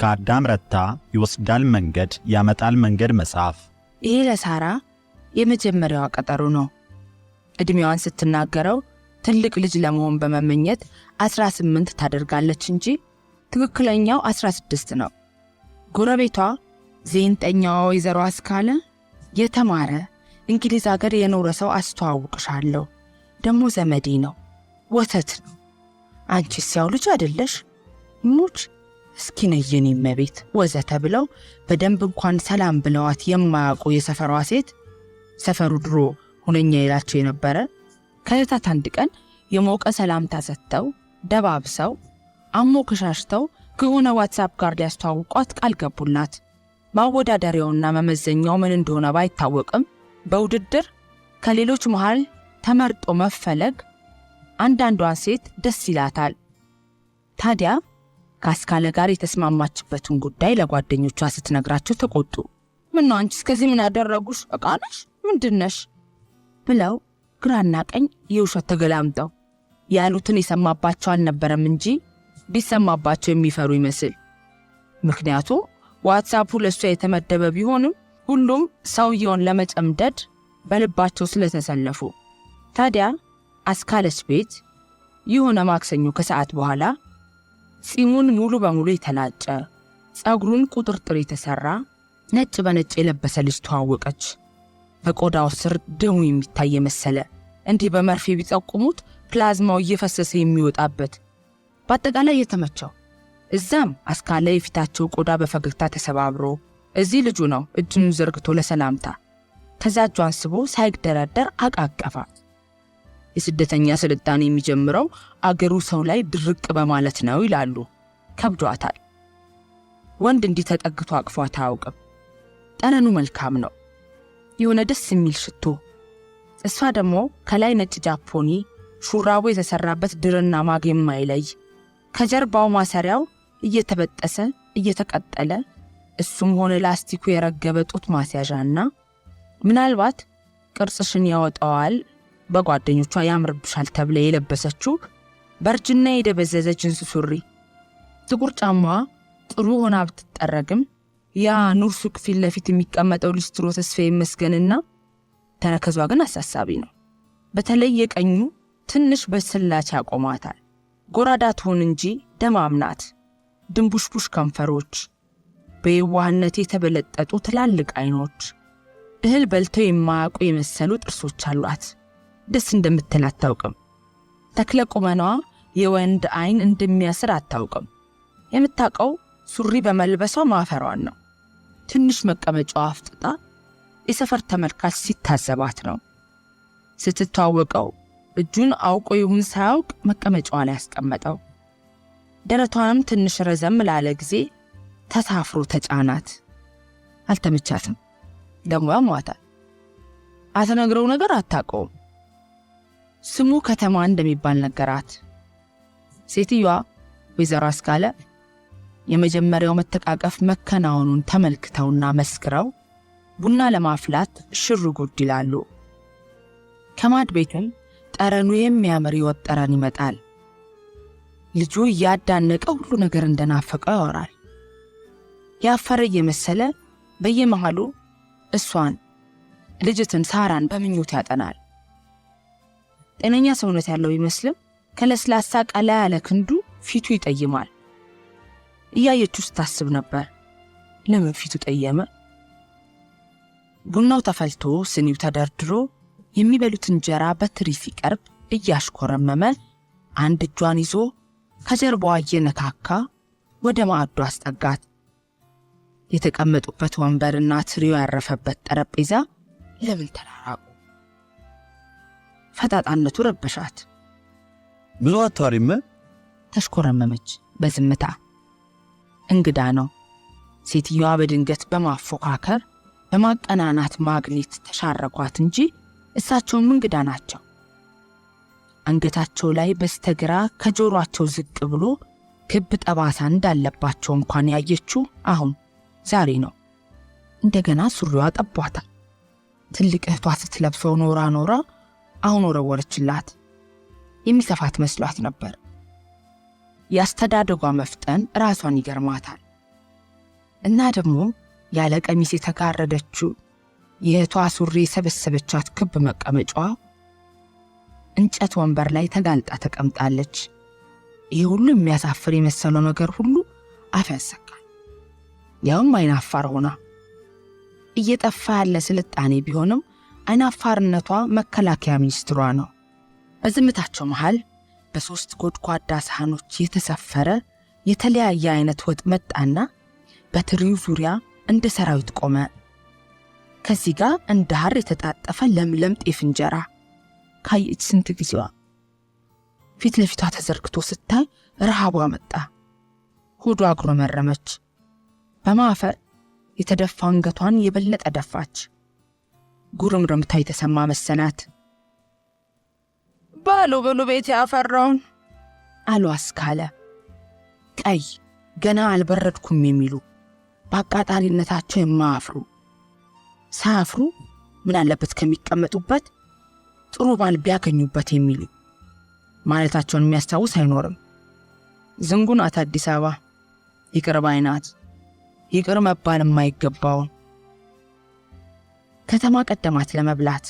ከአዳም ረታ ይወስዳል መንገድ ያመጣል መንገድ መጽሐፍ። ይሄ ለሳራ የመጀመሪያዋ ቀጠሮ ነው። እድሜዋን ስትናገረው ትልቅ ልጅ ለመሆን በመመኘት 18 ታደርጋለች እንጂ ትክክለኛው 16 ነው። ጎረቤቷ ዜንጠኛዋ ወይዘሮ አስካለ የተማረ እንግሊዝ ሀገር የኖረ ሰው አስተዋውቅሻለሁ፣ ደሞ ዘመዴ ነው፣ ወተት ነው፣ አንቺስ ያው ልጅ አይደለሽ ሙች እስኪ ነየኔ መቤት ወዘተ ብለው በደንብ እንኳን ሰላም ብለዋት የማያውቁ የሰፈሯ ሴት ሰፈሩ ድሮ ሁነኛ ይላቸው የነበረ ከዕለታት አንድ ቀን የሞቀ ሰላምታ ሰጥተው ደባብሰው አሞከሻሽተው ከሆነ ዋትስአፕ ጋር ሊያስተዋውቋት ቃል ገቡላት። ማወዳደሪያውና መመዘኛው ምን እንደሆነ ባይታወቅም በውድድር ከሌሎች መሃል ተመርጦ መፈለግ አንዳንዷን ሴት ደስ ይላታል። ታዲያ ከአስካለ ጋር የተስማማችበትን ጉዳይ ለጓደኞቿ ስትነግራቸው ተቆጡ። ምን ነው አንቺ እስከዚህ ምን ያደረጉሽ? እቃነሽ ምንድነሽ? ብለው ግራና ቀኝ የውሸት ተገላምጠው ያሉትን የሰማባቸው አልነበረም እንጂ ቢሰማባቸው የሚፈሩ ይመስል። ምክንያቱም ዋትስአፑ ለሷ የተመደበ ቢሆንም ሁሉም ሰውየውን ለመጨምደድ በልባቸው ስለተሰለፉ። ታዲያ አስካለች ቤት የሆነ ማክሰኞ ከሰዓት በኋላ ጺሙን ሙሉ በሙሉ የተላጨ ጸጉሩን ቁጥርጥር የተሰራ ነጭ በነጭ የለበሰ ልጅ ተዋወቀች። በቆዳው ስር ደሙ የሚታይ መሰለ። እንዲህ በመርፌ ቢጠቁሙት ፕላዝማው እየፈሰሰ የሚወጣበት በአጠቃላይ የተመቸው። እዛም አስካለ የፊታቸው ቆዳ በፈገግታ ተሰባብሮ እዚህ ልጁ ነው እጁን ዘርግቶ ለሰላምታ ከዛ እጇን ስቦ ሳይግደረደር አቃቀፋት። የስደተኛ ስልጣኔ የሚጀምረው አገሩ ሰው ላይ ድርቅ በማለት ነው ይላሉ። ከብዷታል። ወንድ እንዲህ ተጠግቶ አቅፏት አያውቅም። ጠረኑ መልካም ነው፣ የሆነ ደስ የሚል ሽቶ። እሷ ደግሞ ከላይ ነጭ ጃፖኒ ሹራቡ የተሰራበት ድርና ማግ የማይለይ ከጀርባው ማሰሪያው እየተበጠሰ እየተቀጠለ እሱም ሆነ ላስቲኩ የረገበ ጡት ማስያዣና ምናልባት ቅርጽሽን ያወጣዋል በጓደኞቿ ያምርብሻል ተብለ የለበሰችው በርጅና የደበዘዘ ጅንስ ሱሪ። ጥቁር ጫማዋ ጥሩ ሆና ብትጠረግም ያ ኑር ሱቅ ፊት ለፊት የሚቀመጠው ሊስትሮ ተስፋዬ መስገንና ተረከዟ ግን አሳሳቢ ነው። በተለይ የቀኙ ትንሽ በስላች ያቆማታል። ጎራዳ ትሆን እንጂ ደማም ናት። ድንቡሽቡሽ ከንፈሮች፣ በየዋህነት የተበለጠጡ ትላልቅ አይኖች፣ እህል በልተው የማያውቁ የመሰሉ ጥርሶች አሏት። ደስ እንደምትል አታውቅም። ተክለ ቁመናዋ የወንድ አይን እንደሚያስር አታውቅም። የምታውቀው ሱሪ በመልበሷ ማፈሯን ነው። ትንሽ መቀመጫዋ አፍጥጣ የሰፈር ተመልካች ሲታዘባት ነው። ስትተዋወቀው እጁን አውቆ ይሁን ሳያውቅ መቀመጫዋ ላይ ያስቀመጠው። ደረቷንም ትንሽ ረዘም ላለ ጊዜ ተሳፍሮ ተጫናት። አልተመቻትም። ደግሞ ያሟታል። አትነግረው ነገር አታውቀውም። ስሙ ከተማ እንደሚባል ነገራት። ሴትዮዋ ወይዘሮ አስካለ የመጀመሪያው መተቃቀፍ መከናወኑን ተመልክተውና መስክረው ቡና ለማፍላት ሽር ጉድ ይላሉ። ከማድ ቤትም ጠረኑ የሚያምር ይወጠረን ይመጣል። ልጁ እያዳነቀ ሁሉ ነገር እንደናፈቀው ያወራል። ያፈረ የመሰለ በየመሃሉ እሷን ልጅትን ሳራን በምኞት ያጠናል። ጤነኛ ሰውነት ያለው ይመስልም ከለስላሳ ቀላ ያለ ክንዱ ፊቱ ይጠይማል። እያየችው ስታስብ ነበር ለምን ፊቱ ጠየመ? ቡናው ተፈልቶ ስኒው ተደርድሮ የሚበሉት እንጀራ በትሪ ሲቀርብ እያሽኮረመመ አንድ እጇን ይዞ ከጀርባዋ እየነካካ ወደ ማዕዱ አስጠጋት። የተቀመጡበት ወንበርና ትሪው ያረፈበት ጠረጴዛ ለምን ተራራቁ? ፈጣጣነቱ ረበሻት። ብዙ አታሪም ተሽኮረመመች በዝምታ። እንግዳ ነው። ሴትዮዋ በድንገት በማፎካከር በማቀናናት ማግኔት ተሻረኳት እንጂ እሳቸውም እንግዳ ናቸው። አንገታቸው ላይ በስተግራ ከጆሮአቸው ዝቅ ብሎ ክብ ጠባሳ እንዳለባቸው እንኳን ያየችው አሁን ዛሬ ነው። እንደገና ሱሪዋ ጠቧታል። ትልቅ እህቷ ስትለብሰው ኖራ አሁን ወረወረችላት። የሚሰፋት መስሏት ነበር። ያስተዳደጓ መፍጠን ራሷን ይገርማታል። እና ደግሞ ያለ ቀሚስ የተጋረደችው የእህቷ ሱሪ የሰበሰበቻት ክብ መቀመጫዋ እንጨት ወንበር ላይ ተጋልጣ ተቀምጣለች። ይህ ሁሉ የሚያሳፍር የመሰለው ነገር ሁሉ አፍ ያሰካል። ያውም አይናፋር ሆና። እየጠፋ ያለ ስልጣኔ ቢሆንም አይናፋርነቷ መከላከያ ሚኒስትሯ ነው። በዝምታቸው መሃል በሶስት ጎድጓዳ ሳህኖች የተሰፈረ የተለያየ አይነት ወጥ መጣና በትሪው ዙሪያ እንደ ሰራዊት ቆመ። ከዚህ ጋር እንደ ሐር የተጣጠፈ ለምለም ጤፍ እንጀራ ካየች ስንት ጊዜዋ። ፊት ለፊቷ ተዘርግቶ ስታይ ረሃቧ መጣ። ሆዷ አጉረመረመች። በማፈር የተደፋ አንገቷን የበለጠ ደፋች። ጉርምርምታ የተሰማ መሰናት። በሉ ቤት ያፈራውን አሉ አስካለ። ቀይ ገና አልበረድኩም የሚሉ በአቃጣሪነታቸው የማያፍሩ ሳያፍሩ ምን አለበት ከሚቀመጡበት ጥሩ ባል ቢያገኙበት የሚሉ ማለታቸውን የሚያስታውስ አይኖርም። ዝንጉ ናት አዲስ አበባ፣ ይቅር ባይ ናት። ይቅር መባል የማይገባው ከተማ ቀደማት ለመብላት።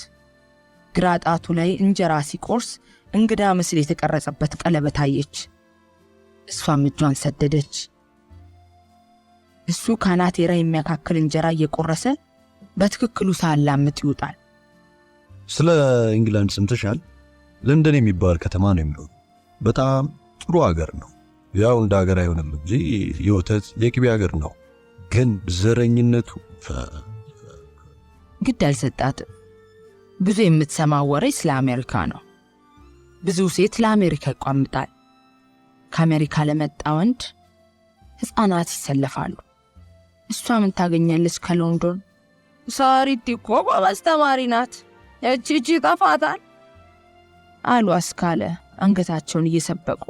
ግራ ጣቱ ላይ እንጀራ ሲቆርስ እንግዳ ምስል የተቀረጸበት ቀለበት አየች። እሷም እጇን ሰደደች። እሱ ካናቴራ የሚያካክል እንጀራ እየቆረሰ በትክክሉ ሳላምጥ ይውጣል። ስለ ኢንግላንድ ሰምተሻል? ለንደን የሚባል ከተማ ነው የሚለው። በጣም ጥሩ ሀገር ነው። ያው እንደ ሀገር አይሆንም እንጂ የወተት የቅቤ ሀገር ነው። ግን ዘረኝነቱ ግድ አልሰጣትም። ብዙ የምትሰማው ወሬ ስለ አሜሪካ ነው። ብዙ ሴት ለአሜሪካ ይቋምጣል። ከአሜሪካ ለመጣ ወንድ ሕፃናት ይሰለፋሉ። እሷ ምን ታገኛለች ከሎንዶን? ሳሪቲ እኮ ጎበዝ ተማሪ ናት፣ እቺ ጠፋታል አሉ አስካለ አንገታቸውን እየሰበቁ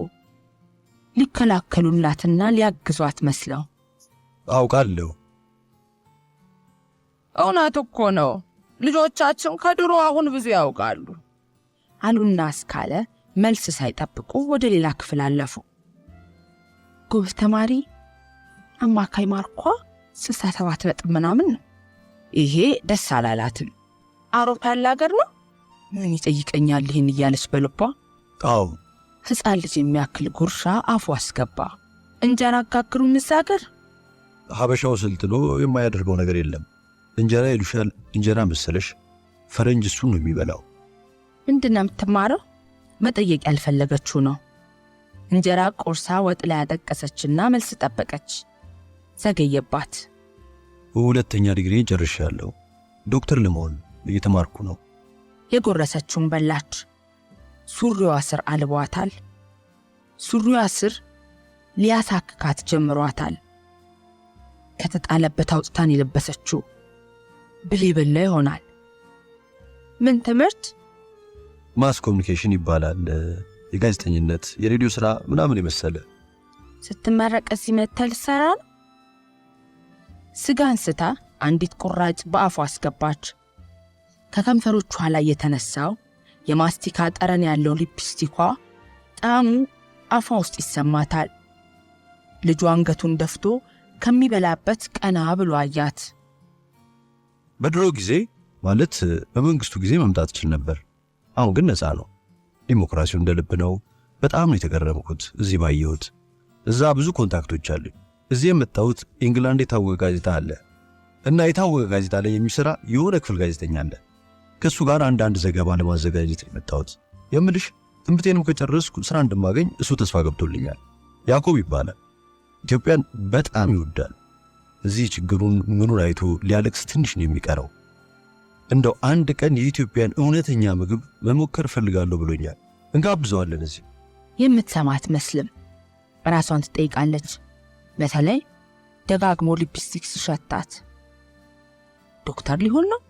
ሊከላከሉላትና ሊያግዟት መስለው። አውቃለሁ። እውነት እኮ ነው። ልጆቻችን ከድሮ አሁን ብዙ ያውቃሉ አሉና አስካለ መልስ ሳይጠብቁ ወደ ሌላ ክፍል አለፉ። ጎበዝ ተማሪ አማካይ ማርኳ 67 ነጥብ ምናምን ነው። ይሄ ደስ አላላትም። አውሮፓ ያለ ሀገር ነው ምን ይጠይቀኛል ይህን እያለች በልቧ አዎ ሕፃን ልጅ የሚያክል ጉርሻ አፉ አስገባ። እንጀራ አጋግሩ ምሳገር ሀበሻው ስልጥሎ የማያደርገው ነገር የለም። እንጀራ ይሉሻል። እንጀራ መሰለሽ? ፈረንጅ እሱን ነው የሚበላው። ምንድነው የምትማረው? መጠየቅ ያልፈለገችው ነው። እንጀራ ቆርሳ ወጥ ላይ ያጠቀሰችና መልስ ጠበቀች። ዘገየባት። ሁለተኛ ዲግሪ ጨርሻለሁ። ዶክተር ለመሆን እየተማርኩ ነው። የጎረሰችውን በላች። ሱሪዋ ስር አልቧታል። ሱሪዋ ስር ሊያሳክካት ጀምሯታል። ከተጣለበት አውጥታን የለበሰችው ብሌ በላ ይሆናል። ምን ትምህርት? ማስ ኮሚኒኬሽን ይባላል። የጋዜጠኝነት የሬዲዮ ሥራ ምናምን የመሰለ። ስትመረቅ እዚህ መተል ሰራ ነው። ስጋ አንስታ አንዲት ቁራጭ በአፏ አስገባች። ከከንፈሮቿ ላይ የተነሳው የማስቲካ ጠረን ያለው ሊፕስቲኳ ጣዕሙ አፏ ውስጥ ይሰማታል። ልጇ አንገቱን ደፍቶ ከሚበላበት ቀና ብሎ አያት። በድሮ ጊዜ ማለት በመንግስቱ ጊዜ መምጣት ይችል ነበር። አሁን ግን ነፃ ነው። ዲሞክራሲው እንደ ልብ ነው። በጣም ነው የተገረምኩት እዚህ ባየሁት። እዛ ብዙ ኮንታክቶች አሉ። እዚህ የመጣሁት ኢንግላንድ የታወቀ ጋዜጣ አለ እና የታወቀ ጋዜጣ ላይ የሚሰራ የሆነ ክፍል ጋዜጠኛ አለ። ከሱ ጋር አንዳንድ ዘገባ ለማዘጋጀት የመጣሁት። የምልሽ ትምህርቴንም ከጨረስኩ ስራ እንደማገኝ እሱ ተስፋ ገብቶልኛል። ያዕቆብ ይባላል። ኢትዮጵያን በጣም ይወዳል። እዚህ ችግሩን ምኑን አይቶ ሊያለቅስ ትንሽ ነው የሚቀረው። እንደው አንድ ቀን የኢትዮጵያን እውነተኛ ምግብ መሞከር ፈልጋለሁ ብሎኛል። እንጋብዘዋለን። እዚህ የምትሰማት መስልም ራሷን ትጠይቃለች። በተለይ ደጋግሞ ሊፕስቲክ ሲሸታት ዶክተር ሊሆን ነው?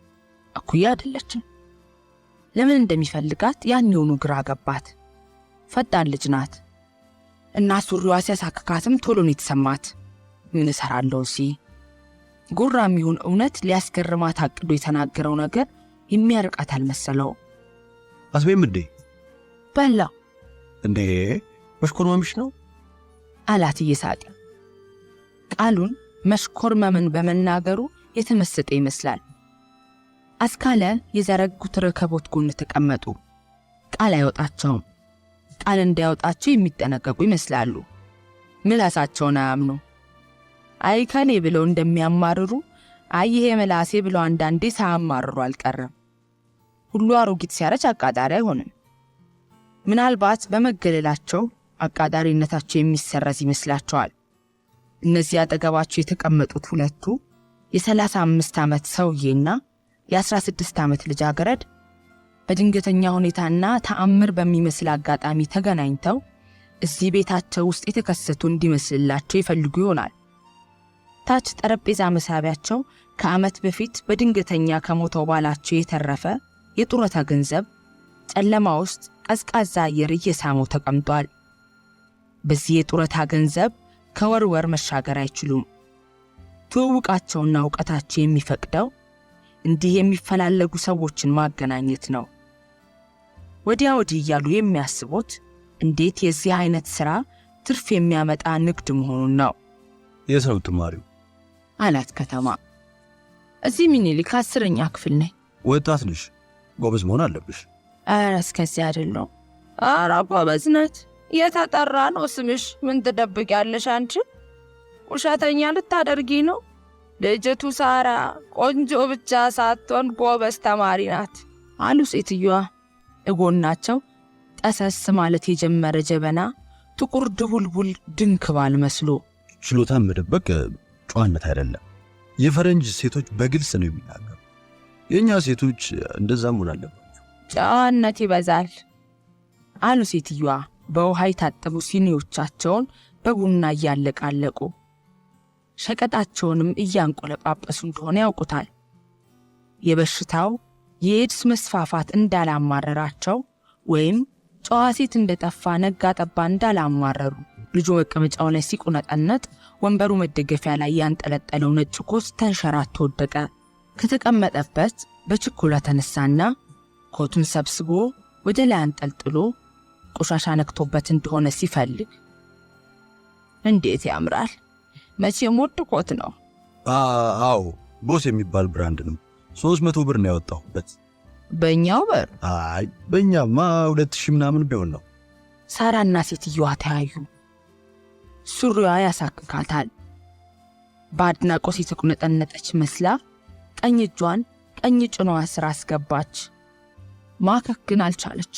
እኩያ አይደለችም። ለምን እንደሚፈልጋት ያንኑ ግራ ገባት። ፈጣን ልጅ ናት እና ሱሪዋ ሲያሳክካትም ቶሎ ነው የተሰማት። ምን እሰራለሁ ጉራም ይሁን እውነት ሊያስገርማት አቅዶ የተናገረው ነገር የሚያርቃት አልመሰለው። አስቤም እንዴ በላ እንዴ መሽኮርማምሽ ነው አላት እየሳቀ። ቃሉን መሽኮርመምን በመናገሩ የተመሰጠ ይመስላል። አስካለ የዘረጉት ረከቦት ጎን ተቀመጡ። ቃል አይወጣቸውም። ቃል እንዳይወጣቸው የሚጠነቀቁ ይመስላሉ። ምላሳቸውን አያምኑ። አይ ከኔ ብለው እንደሚያማርሩ አይ ይሄ ምላሴ ብለው አንዳንዴ ሳያማርሩ አልቀረም። ሁሉ አሮጊት ሲያረጅ አቃጣሪ አይሆንም። ምናልባት በመገለላቸው አቃጣሪነታቸው የሚሰረዝ ይመስላቸዋል። እነዚህ አጠገባቸው የተቀመጡት ሁለቱ የ35 ዓመት ሰውዬና የ16 ዓመት ልጃገረድ በድንገተኛ ሁኔታና ተአምር በሚመስል አጋጣሚ ተገናኝተው እዚህ ቤታቸው ውስጥ የተከሰቱ እንዲመስልላቸው ይፈልጉ ይሆናል። ታች ጠረጴዛ መሳቢያቸው ከዓመት በፊት በድንገተኛ ከሞተው ባላቸው የተረፈ የጡረታ ገንዘብ ጨለማ ውስጥ ቀዝቃዛ አየር እየሳመው ተቀምጧል። በዚህ የጡረታ ገንዘብ ከወር መሻገር አይችሉም። ትውውቃቸውና እውቀታቸው የሚፈቅደው እንዲህ የሚፈላለጉ ሰዎችን ማገናኘት ነው። ወዲያ ወዲህ እያሉ የሚያስቡት እንዴት የዚህ አይነት ሥራ ትርፍ የሚያመጣ ንግድ መሆኑን ነው። የሰው ተማሪው አላት ከተማ። እዚህ ምኒልክ 10ኛ ክፍል ነኝ። ወጣት ነሽ፣ ጎበዝ መሆን አለብሽ። ኧረ እስከዚህ አይደለም። ኧረ ጎበዝ ነች። የተጠራ ነው ስምሽ። ምን ትደብቂያለሽ አንቺ? ውሸተኛ ልታደርጊ ነው? ልጅቱ ሳራ ቆንጆ ብቻ ሳትሆን ጎበዝ ተማሪ ናት አሉ ሴትዮዋ። እጎናቸው ጠሰስ ማለት የጀመረ ጀበና ጥቁር ድቡልቡል ድንክ ባል መስሎ። ችሎታን መደበቅ ጨዋነት አይደለም። የፈረንጅ ሴቶች በግልጽ ነው የሚናገሩ። የእኛ ሴቶች እንደዛ መሆን አለባቸው። ጨዋነት ይበዛል አሉ ሴትዮዋ በውሃ የታጠቡ ሲኒዎቻቸውን በቡና እያለቃለቁ። ሸቀጣቸውንም እያንቆለጳጳሱ እንደሆነ ያውቁታል። የበሽታው የኤድስ መስፋፋት እንዳላማረራቸው ወይም ጨዋ ሴት እንደጠፋ ነጋ ጠባ እንዳላማረሩ ልጁ መቀመጫው ላይ ሲቁነጠነጥ ወንበሩ መደገፊያ ላይ ያንጠለጠለው ነጭ ኮት ተንሸራቶ ወደቀ። ከተቀመጠበት በችኮላ ተነሳና ኮቱን ሰብስቦ ወደ ላይ አንጠልጥሎ ቆሻሻ ነክቶበት እንደሆነ ሲፈልግ እንዴት ያምራል! መቼም ውድ ኮት ነው። አዎ ቦስ የሚባል ብራንድ ነው። 300 ብር ነው ያወጣሁበት። በእኛው ብር? አይ በእኛማ 2000 ምናምን ቢሆን ነው። ሳራና ሴትዮዋ ተያዩ። ሱሪዋ ያሳክካታል። በአድናቆት የተቁነጠነጠች መስላ ቀኝ እጇን ቀኝ ጭኗ ስር አስገባች። ማከክ ግን አልቻለች።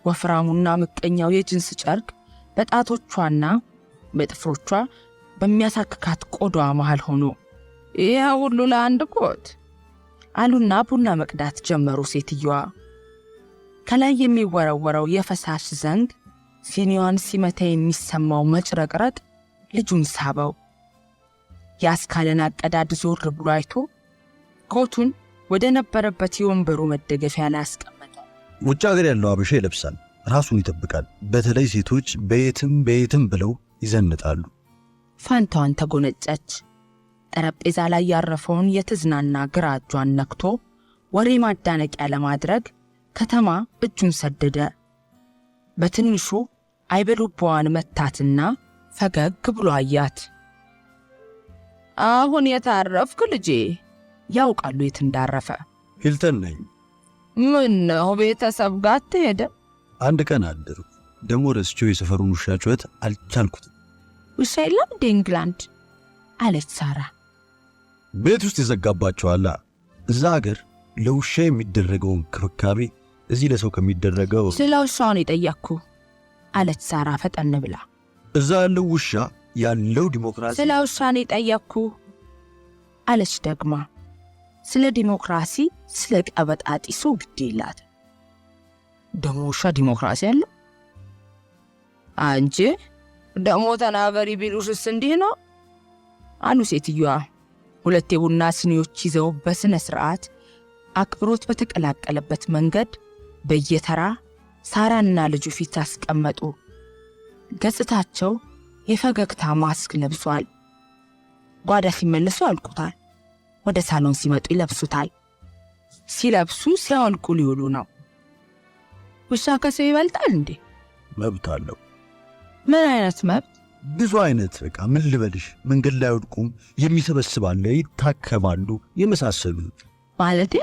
ወፍራሙና ምቀኛው የጅንስ ጨርቅ በጣቶቿና በጥፍሮቿ በሚያሳክካት ቆዳዋ መሃል ሆኖ ይሄ ሁሉ ለአንድ ኮት አሉና ቡና መቅዳት ጀመሩ ሴትዮዋ። ከላይ የሚወረወረው የፈሳሽ ዘንግ ሲኒዋን ሲመታ የሚሰማው መጭረቅረቅ ልጁን ሳበው። ያስካለን አቀዳድ ዞር ብሎ አይቶ ኮቱን ወደ ነበረበት የወንበሩ መደገፊያ ላይ አስቀመጠ። ውጭ ሀገር ያለው አበሻ ይለብሳል፣ ራሱን ይጠብቃል። በተለይ ሴቶች በየትም ብለው ይዘንጣሉ። ፋንታዋን ተጎነጨች። ጠረጴዛ ላይ ያረፈውን የተዝናና ግራ እጇን ነክቶ ወሬ ማዳነቂያ ለማድረግ ከተማ እጁን ሰደደ። በትንሹ አይበሉባዋን መታትና ፈገግ ብሎ አያት። አሁን የታረፍክ ልጄ? ያውቃሉ የት እንዳረፈ። ሂልተን ነኝ። ምን ነው ቤተሰብ ጋር አትሄድም? አንድ ቀን አደርኩ። ደሞ ረስቼው የሰፈሩን ውሻ ጩኸት አልቻልኩትም። ውሻ የለም እንደ ኢንግላንድ አለች ሳራ። ቤት ውስጥ ይዘጋባቸዋል። እዛ ሀገር ለውሻ የሚደረገው እንክብካቤ እዚህ ለሰው ከሚደረገው። ስለ ውሻውን የጠየቅኩ አለች ሳራ ፈጠን ብላ። እዛ ያለው ውሻ ያለው ዲሞክራሲ። ስለ ውሻን የጠየቅኩ አለች ደግማ። ስለ ዲሞክራሲ ስለ ቀበጣጢሱ ግድ ይላት። ደሞ ውሻ ዲሞክራሲ አለ? አንቺ ደሞ ተናገሪ ቢሉሽስ እንዲህ ነው አሉ ሴትዮዋ። ሁለት የቡና ስኒዎች ይዘው በስነ ስርዓት አክብሮት በተቀላቀለበት መንገድ በየተራ ሳራና ልጁ ፊት አስቀመጡ። ገጽታቸው የፈገግታ ማስክ ለብሷል። ጓዳ ሲመለሱ አልቁታል። ወደ ሳሎን ሲመጡ ይለብሱታል። ሲለብሱ ሲያወልቁ ሊውሉ ነው። ውሻ ከሰው ይበልጣል እንዴ? መብት አለው። ምን አይነት መብት? ብዙ አይነት በቃ ምን ልበልሽ፣ መንገድ ላይ ወድቁም የሚሰበስባለ፣ ይታከማሉ፣ የመሳሰሉ ማለቴ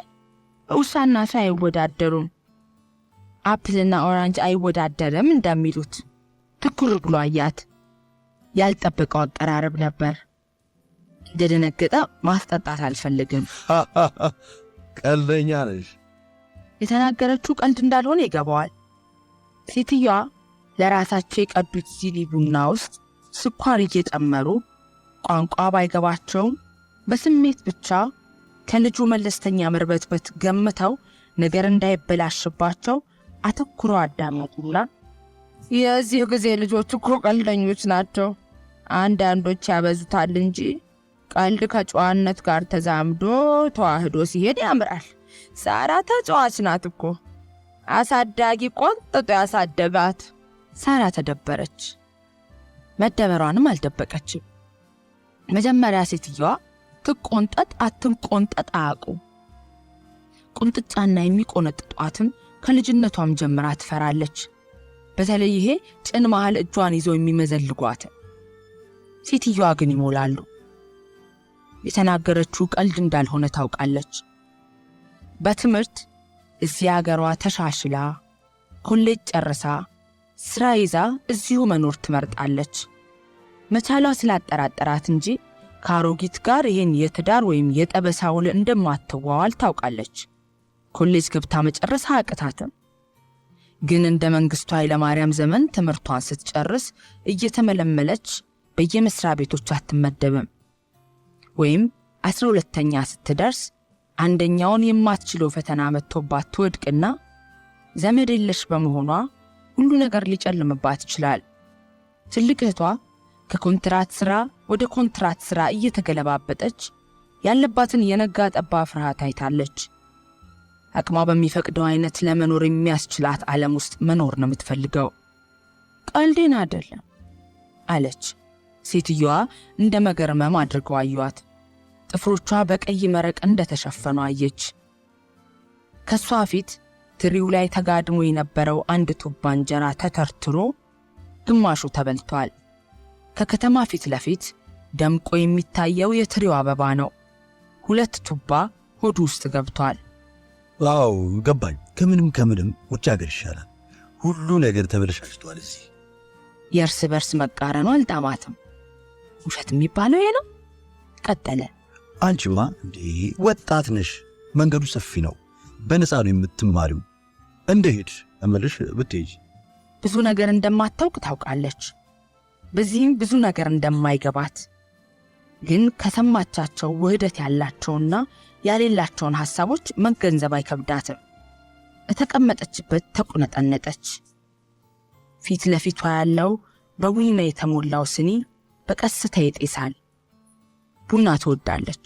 ውሻና ሻይ አይወዳደሩም፣ አፕልና ኦራንጅ አይወዳደርም እንደሚሉት። ትኩር ብሎ አያት። ያልጠበቀው አቀራረብ ነበር። እንደደነገጠ ማስጠጣት አልፈልግም። ቀልደኛ ነሽ። የተናገረችው ቀልድ እንዳልሆነ ይገባዋል። ሴትዮዋ ለራሳቸው የቀዱት ሲኒ ቡና ውስጥ ስኳር እየጨመሩ ቋንቋ ባይገባቸውም በስሜት ብቻ ከልጁ መለስተኛ መርበትበት ገምተው ነገር እንዳይበላሽባቸው አተኩረው አዳመጡና የዚህ ጊዜ ልጆች እኮ ቀልደኞች ናቸው፣ አንዳንዶች ያበዙታል እንጂ ቀልድ ከጨዋነት ጋር ተዛምዶ ተዋህዶ ሲሄድ ያምራል። ሳራ ተጫዋች ናት እኮ፣ አሳዳጊ ቆንጥጦ ያሳደጋት። ሳራ ተደበረች። መደበሯንም አልደበቀችም። መጀመሪያ ሴትዮዋ ትቆንጠጥ አትቆንጠጥ አያውቁ። ቁንጥጫና የሚቆነጥጧትም ከልጅነቷም ጀምራ ትፈራለች። በተለይ ይሄ ጭን መሃል እጇን ይዘው የሚመዘልጓት። ሴትዮዋ ግን ይሞላሉ። የተናገረችው ቀልድ እንዳልሆነ ታውቃለች። በትምህርት እዚህ ሀገሯ ተሻሽላ ኮሌጅ ጨርሳ ስራ ይዛ እዚሁ መኖር ትመርጣለች። መቻሏ ስላጠራጠራት እንጂ ከአሮጊት ጋር ይህን የትዳር ወይም የጠበሳ ውል እንደማትዋዋል ታውቃለች። ኮሌጅ ገብታ መጨረስ አያቅታትም። ግን እንደ መንግስቱ ኃይለማርያም ዘመን ትምህርቷን ስትጨርስ እየተመለመለች በየመስሪያ ቤቶች አትመደብም። ወይም 12ኛ ስትደርስ አንደኛውን የማትችለው ፈተና መጥቶባት ትወድቅና ዘመድ የለሽ በመሆኗ ሁሉ ነገር ሊጨልምባት ይችላል። ትልቅ እህቷ ከኮንትራት ሥራ ወደ ኮንትራት ሥራ እየተገለባበጠች ያለባትን የነጋ ጠባ ፍርሃት አይታለች። አቅሟ በሚፈቅደው አይነት ለመኖር የሚያስችላት ዓለም ውስጥ መኖር ነው የምትፈልገው። ቀልዴን አይደለም አለች። ሴትዮዋ እንደ መገርመም አድርገው አዩአት። ጥፍሮቿ በቀይ መረቅ እንደተሸፈኑ አየች። ከሷ ፊት ትሪው ላይ ተጋድሞ የነበረው አንድ ቱባ እንጀራ ተተርትሮ ግማሹ ተበልቷል። ከከተማ ፊት ለፊት ደምቆ የሚታየው የትሪው አበባ ነው። 2 ቱባ ሆዱ ውስጥ ገብቷል። ዋው ገባኝ። ከምንም ውጭ ሀገር ይሻላል። ሁሉ ነገር ተበለሻሽቷል እዚህ። የእርስ በርስ መቃረኑ አልጣማትም። ውሸት የሚባለው ይሄ ነው። ቀጠለ። አንቺማ እንዴ ወጣት ነሽ፣ መንገዱ ሰፊ ነው፣ በነፃ ነው የምትማሪው። እንደሄድ እምልሽ ብትሄጂ ብዙ ነገር እንደማታውቅ ታውቃለች። በዚህም ብዙ ነገር እንደማይገባት ግን ከሰማቻቸው ውህደት ያላቸውና ያሌላቸውን ሐሳቦች መገንዘብ አይከብዳትም። የተቀመጠችበት ተቁነጠነጠች። ፊት ለፊቷ ያለው በቡና የተሞላው ስኒ በቀስታ ይጤሳል። ቡና ትወዳለች።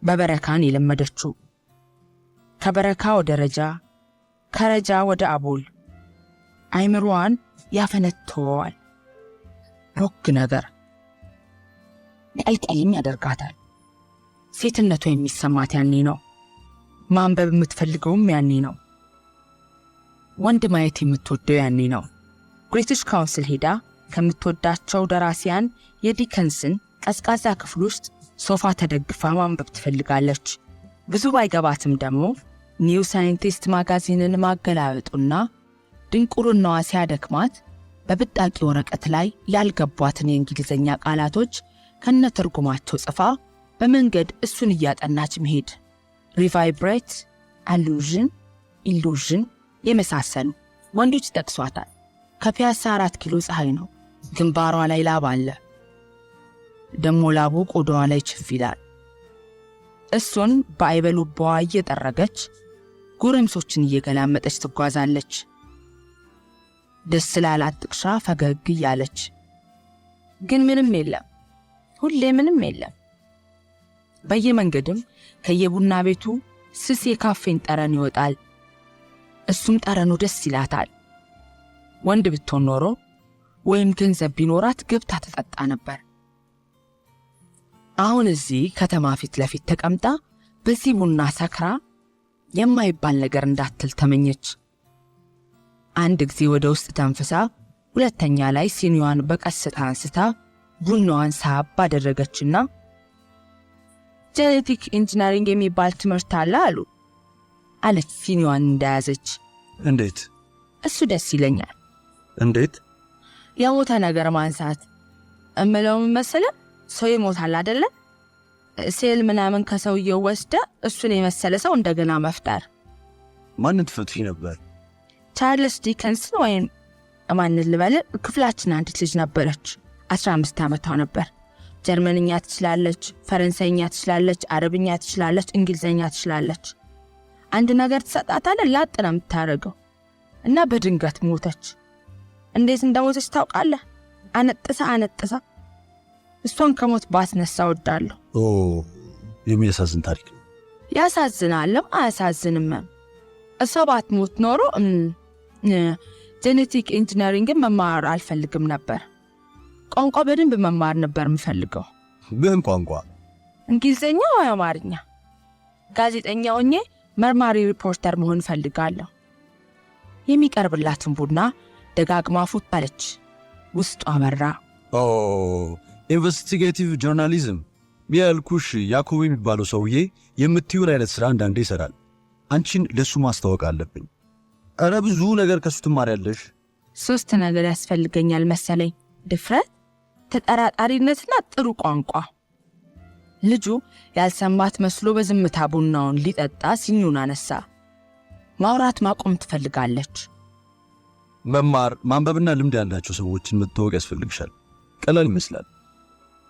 በበረካን የለመደችው። ከበረካ ወደ ረጃ፣ ከረጃ ወደ አቦል አይምሮዋን ያፈነትወዋል። ሮክ ነገር ቀልቀልም ያደርጋታል። ሴትነቷ የሚሰማት ያኔ ነው። ማንበብ የምትፈልገውም ያኔ ነው። ወንድ ማየት የምትወደው ያኔ ነው። ብሪቲሽ ካውንስል ሄዳ ከምትወዳቸው ደራሲያን የዲከንስን ቀዝቃዛ ክፍል ውስጥ ሶፋ ተደግፋ ማንበብ ትፈልጋለች። ብዙ ባይገባትም ደግሞ ኒው ሳይንቲስት ማጋዚንን ማገላበጡና ድንቁርናዋ ሲያደክማት በብጣቂ ወረቀት ላይ ያልገቧትን የእንግሊዝኛ ቃላቶች ከነትርጉማቸው ጽፋ በመንገድ እሱን እያጠናች መሄድ። ሪቫይብሬት፣ አሉዥን፣ ኢሉዥን የመሳሰሉ ወንዶች ይጠቅሷታል። ከፒያሳ 4 ኪሎ ፀሐይ ነው። ግንባሯ ላይ ላብ አለ። ደሞ ላቡ ቆዳዋ ላይ ችፍ ይላል። እሱን በአይበሉባዋ እየጠረገች ጎረምሶችን እየገላመጠች ትጓዛለች። ደስ ላላት ጥቅሻ ፈገግ እያለች። ግን ምንም የለም። ሁሌ ምንም የለም። በየመንገድም ከየቡና ቤቱ ስስ የካፌን ጠረን ይወጣል። እሱም ጠረኑ ደስ ይላታል። ወንድ ብትሆን ኖሮ ወይም ገንዘብ ቢኖራት ገብታ ተጠጣ ነበር። አሁን እዚህ ከተማ ፊት ለፊት ተቀምጣ በዚህ ቡና ሰክራ የማይባል ነገር እንዳትል ተመኘች። አንድ ጊዜ ወደ ውስጥ ተንፍሳ ሁለተኛ ላይ ሲኒዋን በቀስታ አንስታ ቡናዋን ሳብ አደረገችና ጄኔቲክ ኢንጂነሪንግ የሚባል ትምህርት አለ አለች ሲኒዋን እንደያዘች። እንዴት? እሱ ደስ ይለኛል። እንዴት? የሞተ ነገር ማንሳት እምለው መሰለህ? ሰው ይሞታል አይደለ? ሴል ምናምን ከሰውየው ወስደ እሱን የመሰለ ሰው እንደገና መፍጠር። ማንን ትፈትፊ ነበር? ቻርልስ ዲከንስን ወይም ማንን ልበል? ክፍላችን አንዲት ልጅ ነበረች። 15 ዓመቷ ነበር። ጀርመንኛ ትችላለች፣ ፈረንሳይኛ ትችላለች፣ አረብኛ ትችላለች፣ እንግሊዘኛ ትችላለች። አንድ ነገር ተሰጣታለ ላጥ ነው የምታረገው እና በድንገት ሞተች። እንዴት እንደሞተች ታውቃለህ? አነጥሳ እሷን ከሞት ባስነሳ ወዳለሁ። የሚያሳዝን ታሪክ ነው። ያሳዝናልም አያሳዝንም። እሷ ባትሞት ኖሮ ጄኔቲክ ኢንጂነሪንግን መማር አልፈልግም ነበር። ቋንቋ በደንብ መማር ነበር የምፈልገው። ምን ቋንቋ? እንግሊዘኛ ወይ አማርኛ። ጋዜጠኛ ሆኜ መርማሪ ሪፖርተር መሆን ፈልጋለሁ። የሚቀርብላትን ቡና ደጋግማ ፉታለች። ውስጧ አመራ። ኢንቨስቲጌቲቭ ጆርናሊዝም ያልኩሽ ያዕቆብ የሚባለው ሰውዬ የምትዩን አይነት ሥራ አንዳንዴ ይሠራል። አንቺን ለሱ ማስተዋወቅ አለብኝ። ኧረ ብዙ ነገር ከሱ ትማሪያለሽ። 3 ነገር ያስፈልገኛል መሰለኝ። ድፍረት፣ ተጠራጣሪነትና ጥሩ ቋንቋ። ልጁ ያልሰማት መስሎ በዝምታ ቡናውን ሊጠጣ ሲኒውን አነሳ። ማውራት ማቆም ትፈልጋለች። መማር ማንበብና ልምድ ያላቸው ሰዎችን መተዋወቅ ያስፈልግሻል። ቀላል ይመስላል።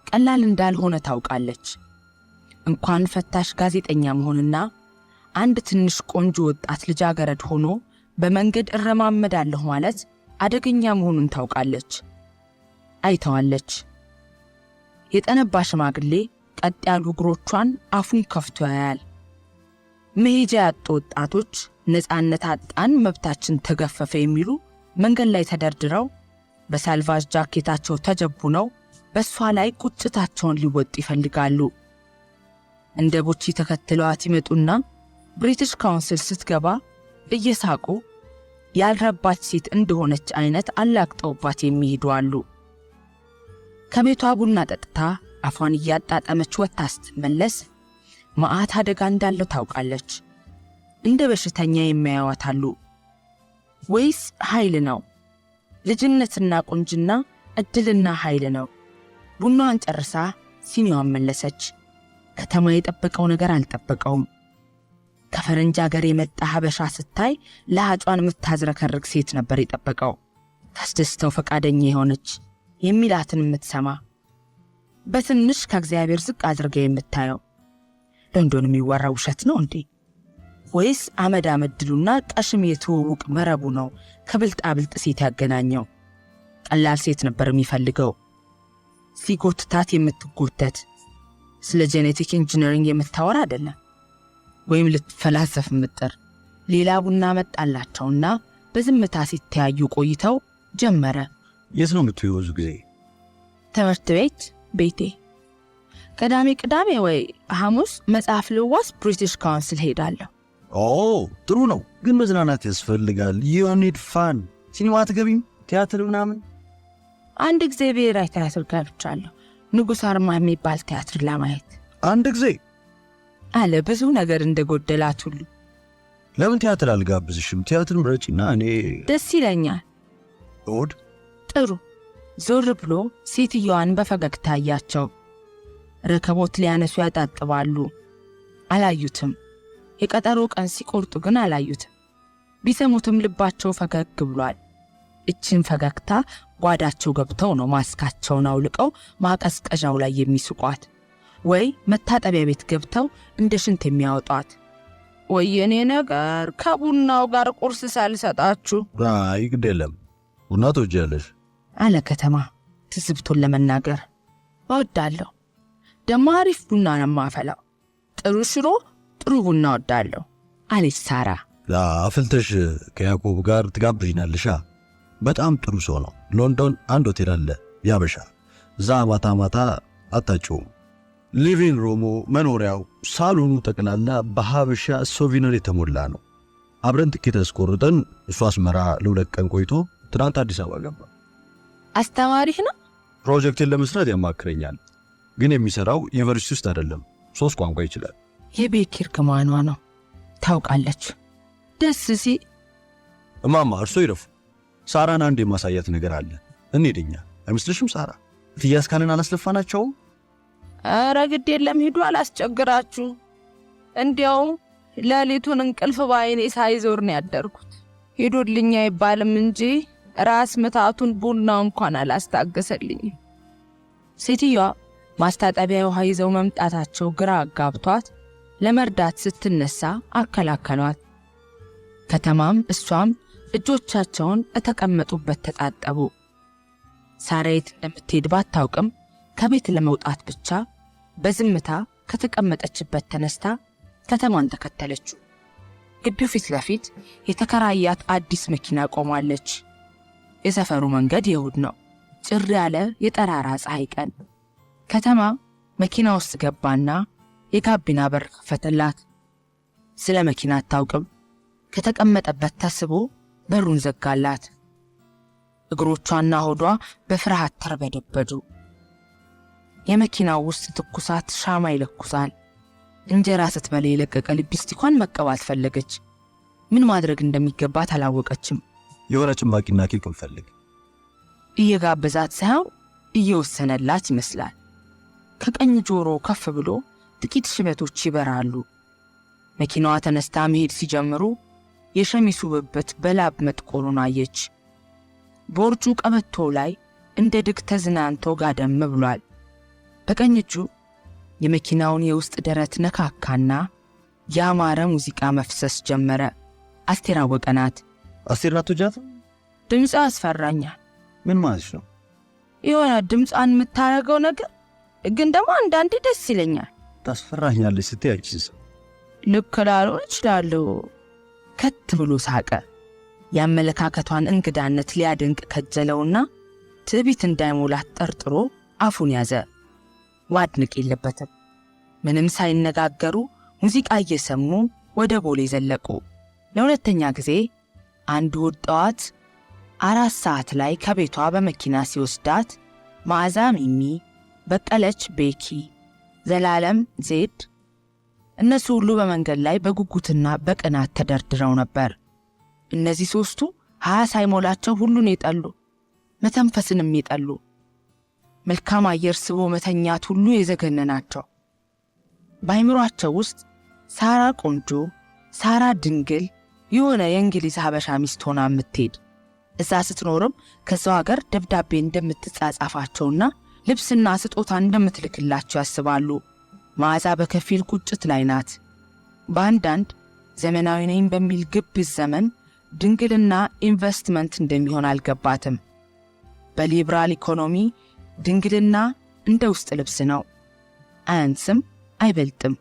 ቀላል እንዳልሆነ ታውቃለች። እንኳን ፈታሽ ጋዜጠኛ መሆንና አንድ ትንሽ ቆንጆ ወጣት ልጃገረድ ሆኖ በመንገድ እረማመዳለሁ ማለት አደገኛ መሆኑን ታውቃለች። አይተዋለች። የጠነባ ሽማግሌ ቀጥ ያሉ እግሮቿን አፉን ከፍቶ ያያል። መሄጃ ያጡ ወጣቶች ነፃነት አጣን፣ መብታችን ተገፈፈ የሚሉ መንገድ ላይ ተደርድረው በሳልቫጅ ጃኬታቸው ተጀቡነው በሷ ላይ ቁጭታቸውን ሊወጡ ይፈልጋሉ። እንደ ቦቺ ተከትለዋት ይመጡና ብሪቲሽ ካውንስል ስትገባ እየሳቁ ያልረባች ሴት እንደሆነች አይነት አላቅጠውባት የሚሄዱ አሉ። ከቤቷ ቡና ጠጥታ አፏን እያጣጣመች ወጥታ ስትመለስ መዓት አደጋ እንዳለው ታውቃለች። እንደ በሽተኛ የሚያዩዋታሉ። ወይስ ኃይል ነው? ልጅነትና ቁንጅና፣ እድልና ኃይል ነው። ቡናዋን ጨርሳ ሲኒዋን መለሰች። ከተማ የጠበቀው ነገር አልጠበቀውም። ከፈረንጅ ሀገር የመጣ ሀበሻ ስታይ ለሃጯን የምታዝረከርክ ሴት ነበር የጠበቀው። ታስደስተው ፈቃደኛ የሆነች የሚላትን የምትሰማ በትንሽ ከእግዚአብሔር ዝቅ አድርጋ የምታየው። ለንዶን የሚወራ ውሸት ነው እንዴ? ወይስ አመድ አመድሉና ቀሽም የተወውቅ መረቡ ነው ከብልጣብልጥ ሴት ያገናኘው? ቀላል ሴት ነበር የሚፈልገው። ሲጎትታት የምትጎተት፣ ስለ ጄኔቲክ ኢንጂነሪንግ የምታወራ አይደለም። ወይም ልትፈላሰፍ ምጥር። ሌላ ቡና መጣላቸውና በዝምታ ሲተያዩ ቆይተው ጀመረ። የት ነው የምትውይው ብዙ ጊዜ? ትምህርት ቤት፣ ቤቴ። ቅዳሜ ወይ ሐሙስ መጽሐፍ ልዋስ ብሪቲሽ ካውንስል ሄዳለሁ። ጥሩ ነው፣ ግን መዝናናት ያስፈልጋል። you need fun። ሲኒማ አትገቢም? ቲያትር ምናምን? አንድ ጊዜ ብሔራዊ ቲያትር ገብቻለሁ፣ ንጉሥ አርማ የሚባል ቲያትር ለማየት። አንድ ጊዜ አለ ብዙ ነገር እንደጎደላት ሁሉ። ለምን ቲያትር አልጋብዝሽም? ቲያትር ምረጪና እኔ ደስ ይለኛል። እሑድ? ጥሩ። ዞር ብሎ ሴትዮዋን በፈገግታ አያቸው። ረከቦት ሊያነሱ ያጣጥባሉ። አላዩትም። የቀጠሮ ቀን ሲቆርጡ ግን አላዩትም። ቢሰሙትም ልባቸው ፈገግ ብሏል። እችን ፈገግታ ጓዳቸው ገብተው ነው ማስካቸውን አውልቀው ማቀዝቀዣው ላይ የሚስቋት፣ ወይ መታጠቢያ ቤት ገብተው እንደ ሽንት የሚያወጧት። ወይ የኔ ነገር ከቡናው ጋር ቁርስ ሳልሰጣችሁ። አይ ግድ የለም ቡና ትወጃለሽ አለ ከተማ ትዝብቶን ለመናገር። እወዳለሁ፣ ደሞ አሪፍ ቡና ነው የማፈላው። ጥሩ ሽሮ፣ ጥሩ ቡና እወዳለሁ አለች ሳራ። አፍልተሽ ከያዕቆብ ጋር ትጋብዥናለሻ? በጣም ጥሩ ሰው ነው። ሎንዶን አንድ ሆቴል አለ ያበሻ። እዛ ማታ ማታ አታጭውም። ሊቪንግ ሩሙ፣ መኖሪያው፣ ሳሎኑ ጠቅላላ በሀበሻ ሶቪነር የተሞላ ነው። አብረን ትኬት አስቆርጠን እሱ አስመራ ለ2 ቀን ቆይቶ ትናንት አዲስ አበባ ገባ። አስተማሪህ ነው? ፕሮጀክትን ለመስራት ያማክረኛል፣ ግን የሚሰራው ዩኒቨርሲቲ ውስጥ አይደለም። 3 ቋንቋ ይችላል። የቤኪ እርግማኗ ነው ታውቃለች። ደስ ሲ እማማ እርሶ ይረፉ። ሳራን አንድ የማሳያት ነገር አለ። እንሂድኛ አይመስልሽም? ሳራ ትያስ ካልን አላስለፋናቸውም? ኧረ ግድ የለም ሂዱ፣ አላስቸግራችሁ። እንዲያውም ሌሊቱን እንቅልፍ ባይኔ ሳይዞር ነው ያደርኩት። ሂዱልኛ አይባልም እንጂ ራስ ምታቱን ቡና እንኳን አላስታገሰልኝም። ሴትዮዋ ማስታጠቢያ ውሃ ይዘው መምጣታቸው ግራ አጋብቷት ለመርዳት ስትነሳ አከላከሏት። ከተማም እሷም እጆቻቸውን እተቀመጡበት ተጣጠቡ። ሳራ የት እንደምትሄድ ባታውቅም ከቤት ለመውጣት ብቻ በዝምታ ከተቀመጠችበት ተነስታ ከተማን ተከተለችው። ግቢው ፊት ለፊት የተከራያት አዲስ መኪና ቆማለች። የሰፈሩ መንገድ የእሁድ ነው። ጭር ያለ የጠራራ ፀሐይ ቀን። ከተማ መኪና ውስጥ ገባና የጋቢና በር ከፈተላት። ስለ መኪና አታውቅም። ከተቀመጠበት ተስቦ በሩን ዘጋላት። እግሮቿና ሆዷ በፍርሃት ተርበደበዱ። የመኪናው ውስጥ ትኩሳት ሻማ ይለኩሳል። እንጀራ ስትበላ የለቀቀ ሊፕስቲኳን መቀባት ፈለገች። ምን ማድረግ እንደሚገባት አላወቀችም። የሆነ ጭማቂና ኬክ እንፈልግ። እየጋበዛት ሳይሆን እየወሰነላት ይመስላል። ከቀኝ ጆሮ ከፍ ብሎ ጥቂት ሽበቶች ይበራሉ። መኪናዋ ተነስታ መሄድ ሲጀምሩ የሸሚሱ ብብት በላብ መጥቆሩን አየች። ቦርጩ ቀበቶ ላይ እንደ ድግ ተዝናንቶ ጋደም ብሏል። በቀኝ እጁ የመኪናውን የውስጥ ደረት ነካካና ያማረ ሙዚቃ መፍሰስ ጀመረ። አስቴር አወቀ ናት። አስቴር ናት ወጃት። ድምጿ አስፈራኛል። ምን ማለት ነው? የሆነ ድምጿን የምታረገው ነገር ግን ደግሞ አንዳንዴ ደስ ይለኛል። ታስፈራኛለች ስትያችስ? ልክ ላልሆን እችላለሁ። ከት ብሎ ሳቀ። ያመለካከቷን እንግዳነት ሊያደንቅ ከጀለውና ትዕቢት እንዳይሞላት ጠርጥሮ አፉን ያዘ። ዋድንቅ የለበትም። ምንም ሳይነጋገሩ ሙዚቃ እየሰሙ ወደ ቦሌ ዘለቁ። ለሁለተኛ ጊዜ አንድ እሑድ ጠዋት 4 ሰዓት ላይ ከቤቷ በመኪና ሲወስዳት መዓዛ ሚሚ፣ በቀለች ቤኪ፣ ዘላለም ዜድ፣ እነሱ ሁሉ በመንገድ ላይ በጉጉትና በቅናት ተደርድረው ነበር። እነዚህ 3ቱ 20 ሳይሞላቸው ሁሉን የጠሉ፣ መተንፈስንም የጠሉ፣ መልካም አየር ስቦ መተኛት ሁሉ የዘገነናቸው። በአይምሯቸው ውስጥ ሳራ ቆንጆ፣ ሳራ ድንግል፣ የሆነ የእንግሊዝ ሀበሻ ሚስት ሆና የምትሄድ እዛ ስትኖርም ከዛው ሀገር ደብዳቤ እንደምትጻጻፋቸውና ልብስና ስጦታ እንደምትልክላቸው ያስባሉ። መዓዛ በከፊል ቁጭት ላይ ናት። በአንዳንድ ዘመናዊ ነኝ በሚል ግብዝ ዘመን ድንግልና ኢንቨስትመንት እንደሚሆን አልገባትም። በሊብራል ኢኮኖሚ ድንግልና እንደ ውስጥ ልብስ ነው። አያንስም አይበልጥም።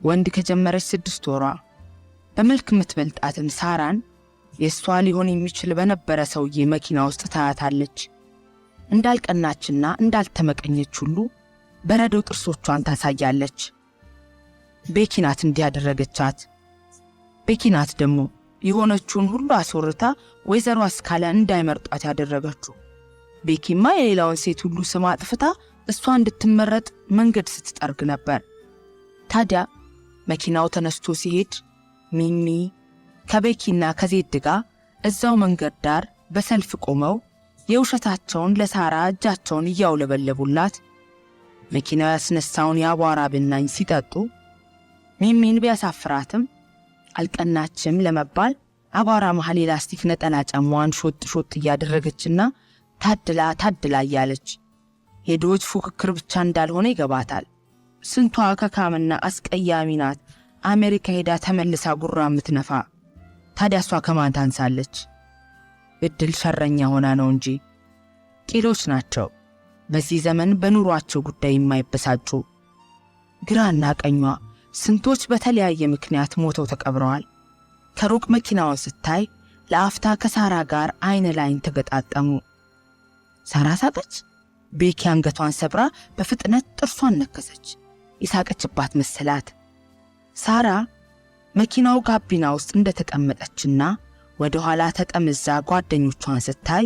ወንድ ከጀመረች 6 ወሯ። በመልክ የምትበልጣትን ሳራን የእሷ ሊሆን የሚችል በነበረ ሰውዬ መኪና ውስጥ ታያታለች። እንዳልቀናችና እንዳልተመቀኘች ሁሉ በረዶ ጥርሶቿን ታሳያለች። ቤኪናት እንዲያደረገቻት። ቤኪናት ደግሞ የሆነችውን ሁሉ አስወርታ ወይዘሮ አስካለ እንዳይመርጧት ያደረገችው። ቤኪማ የሌላውን ሴት ሁሉ ስም አጥፍታ እሷ እንድትመረጥ መንገድ ስትጠርግ ነበር። ታዲያ መኪናው ተነስቶ ሲሄድ ሚሚ ከቤኪና ከዜድ ጋር እዛው መንገድ ዳር በሰልፍ ቆመው የውሸታቸውን ለሳራ እጃቸውን እያውለበለቡላት መኪናው ያስነሳውን የአቧራ ብናኝ ሲጠጡ ሚሚን ቢያሳፍራትም አልቀናችም ለመባል አቧራ መሃል የላስቲክ ነጠላ ጫማዋን ሾጥ እያደረገችና ታድላ እያለች የዶች ፉክክር ብቻ እንዳልሆነ ይገባታል። ስንቷ ከካምና አስቀያሚ ናት አሜሪካ ሄዳ ተመልሳ ጉራ የምትነፋ። ታዲያ እሷ ከማን ታንሳለች? እድል ሸረኛ ሆና ነው እንጂ። ቂሎች ናቸው በዚህ ዘመን በኑሯቸው ጉዳይ የማይበሳጩ። ግራና ቀኟ ስንቶች በተለያየ ምክንያት ሞተው ተቀብረዋል። ከሩቅ መኪናውን ስታይ ለአፍታ ከሳራ ጋር አይን ላይን ተገጣጠሙ። ሳራ ሳቀች። ቤኪ አንገቷን ሰብራ በፍጥነት ጥርሷን ነከሰች። ይሳቀችባት መሰላት። ሳራ መኪናው ጋቢና ውስጥ እንደተቀመጠችና ወደ ኋላ ተጠምዛ ጓደኞቿን ስታይ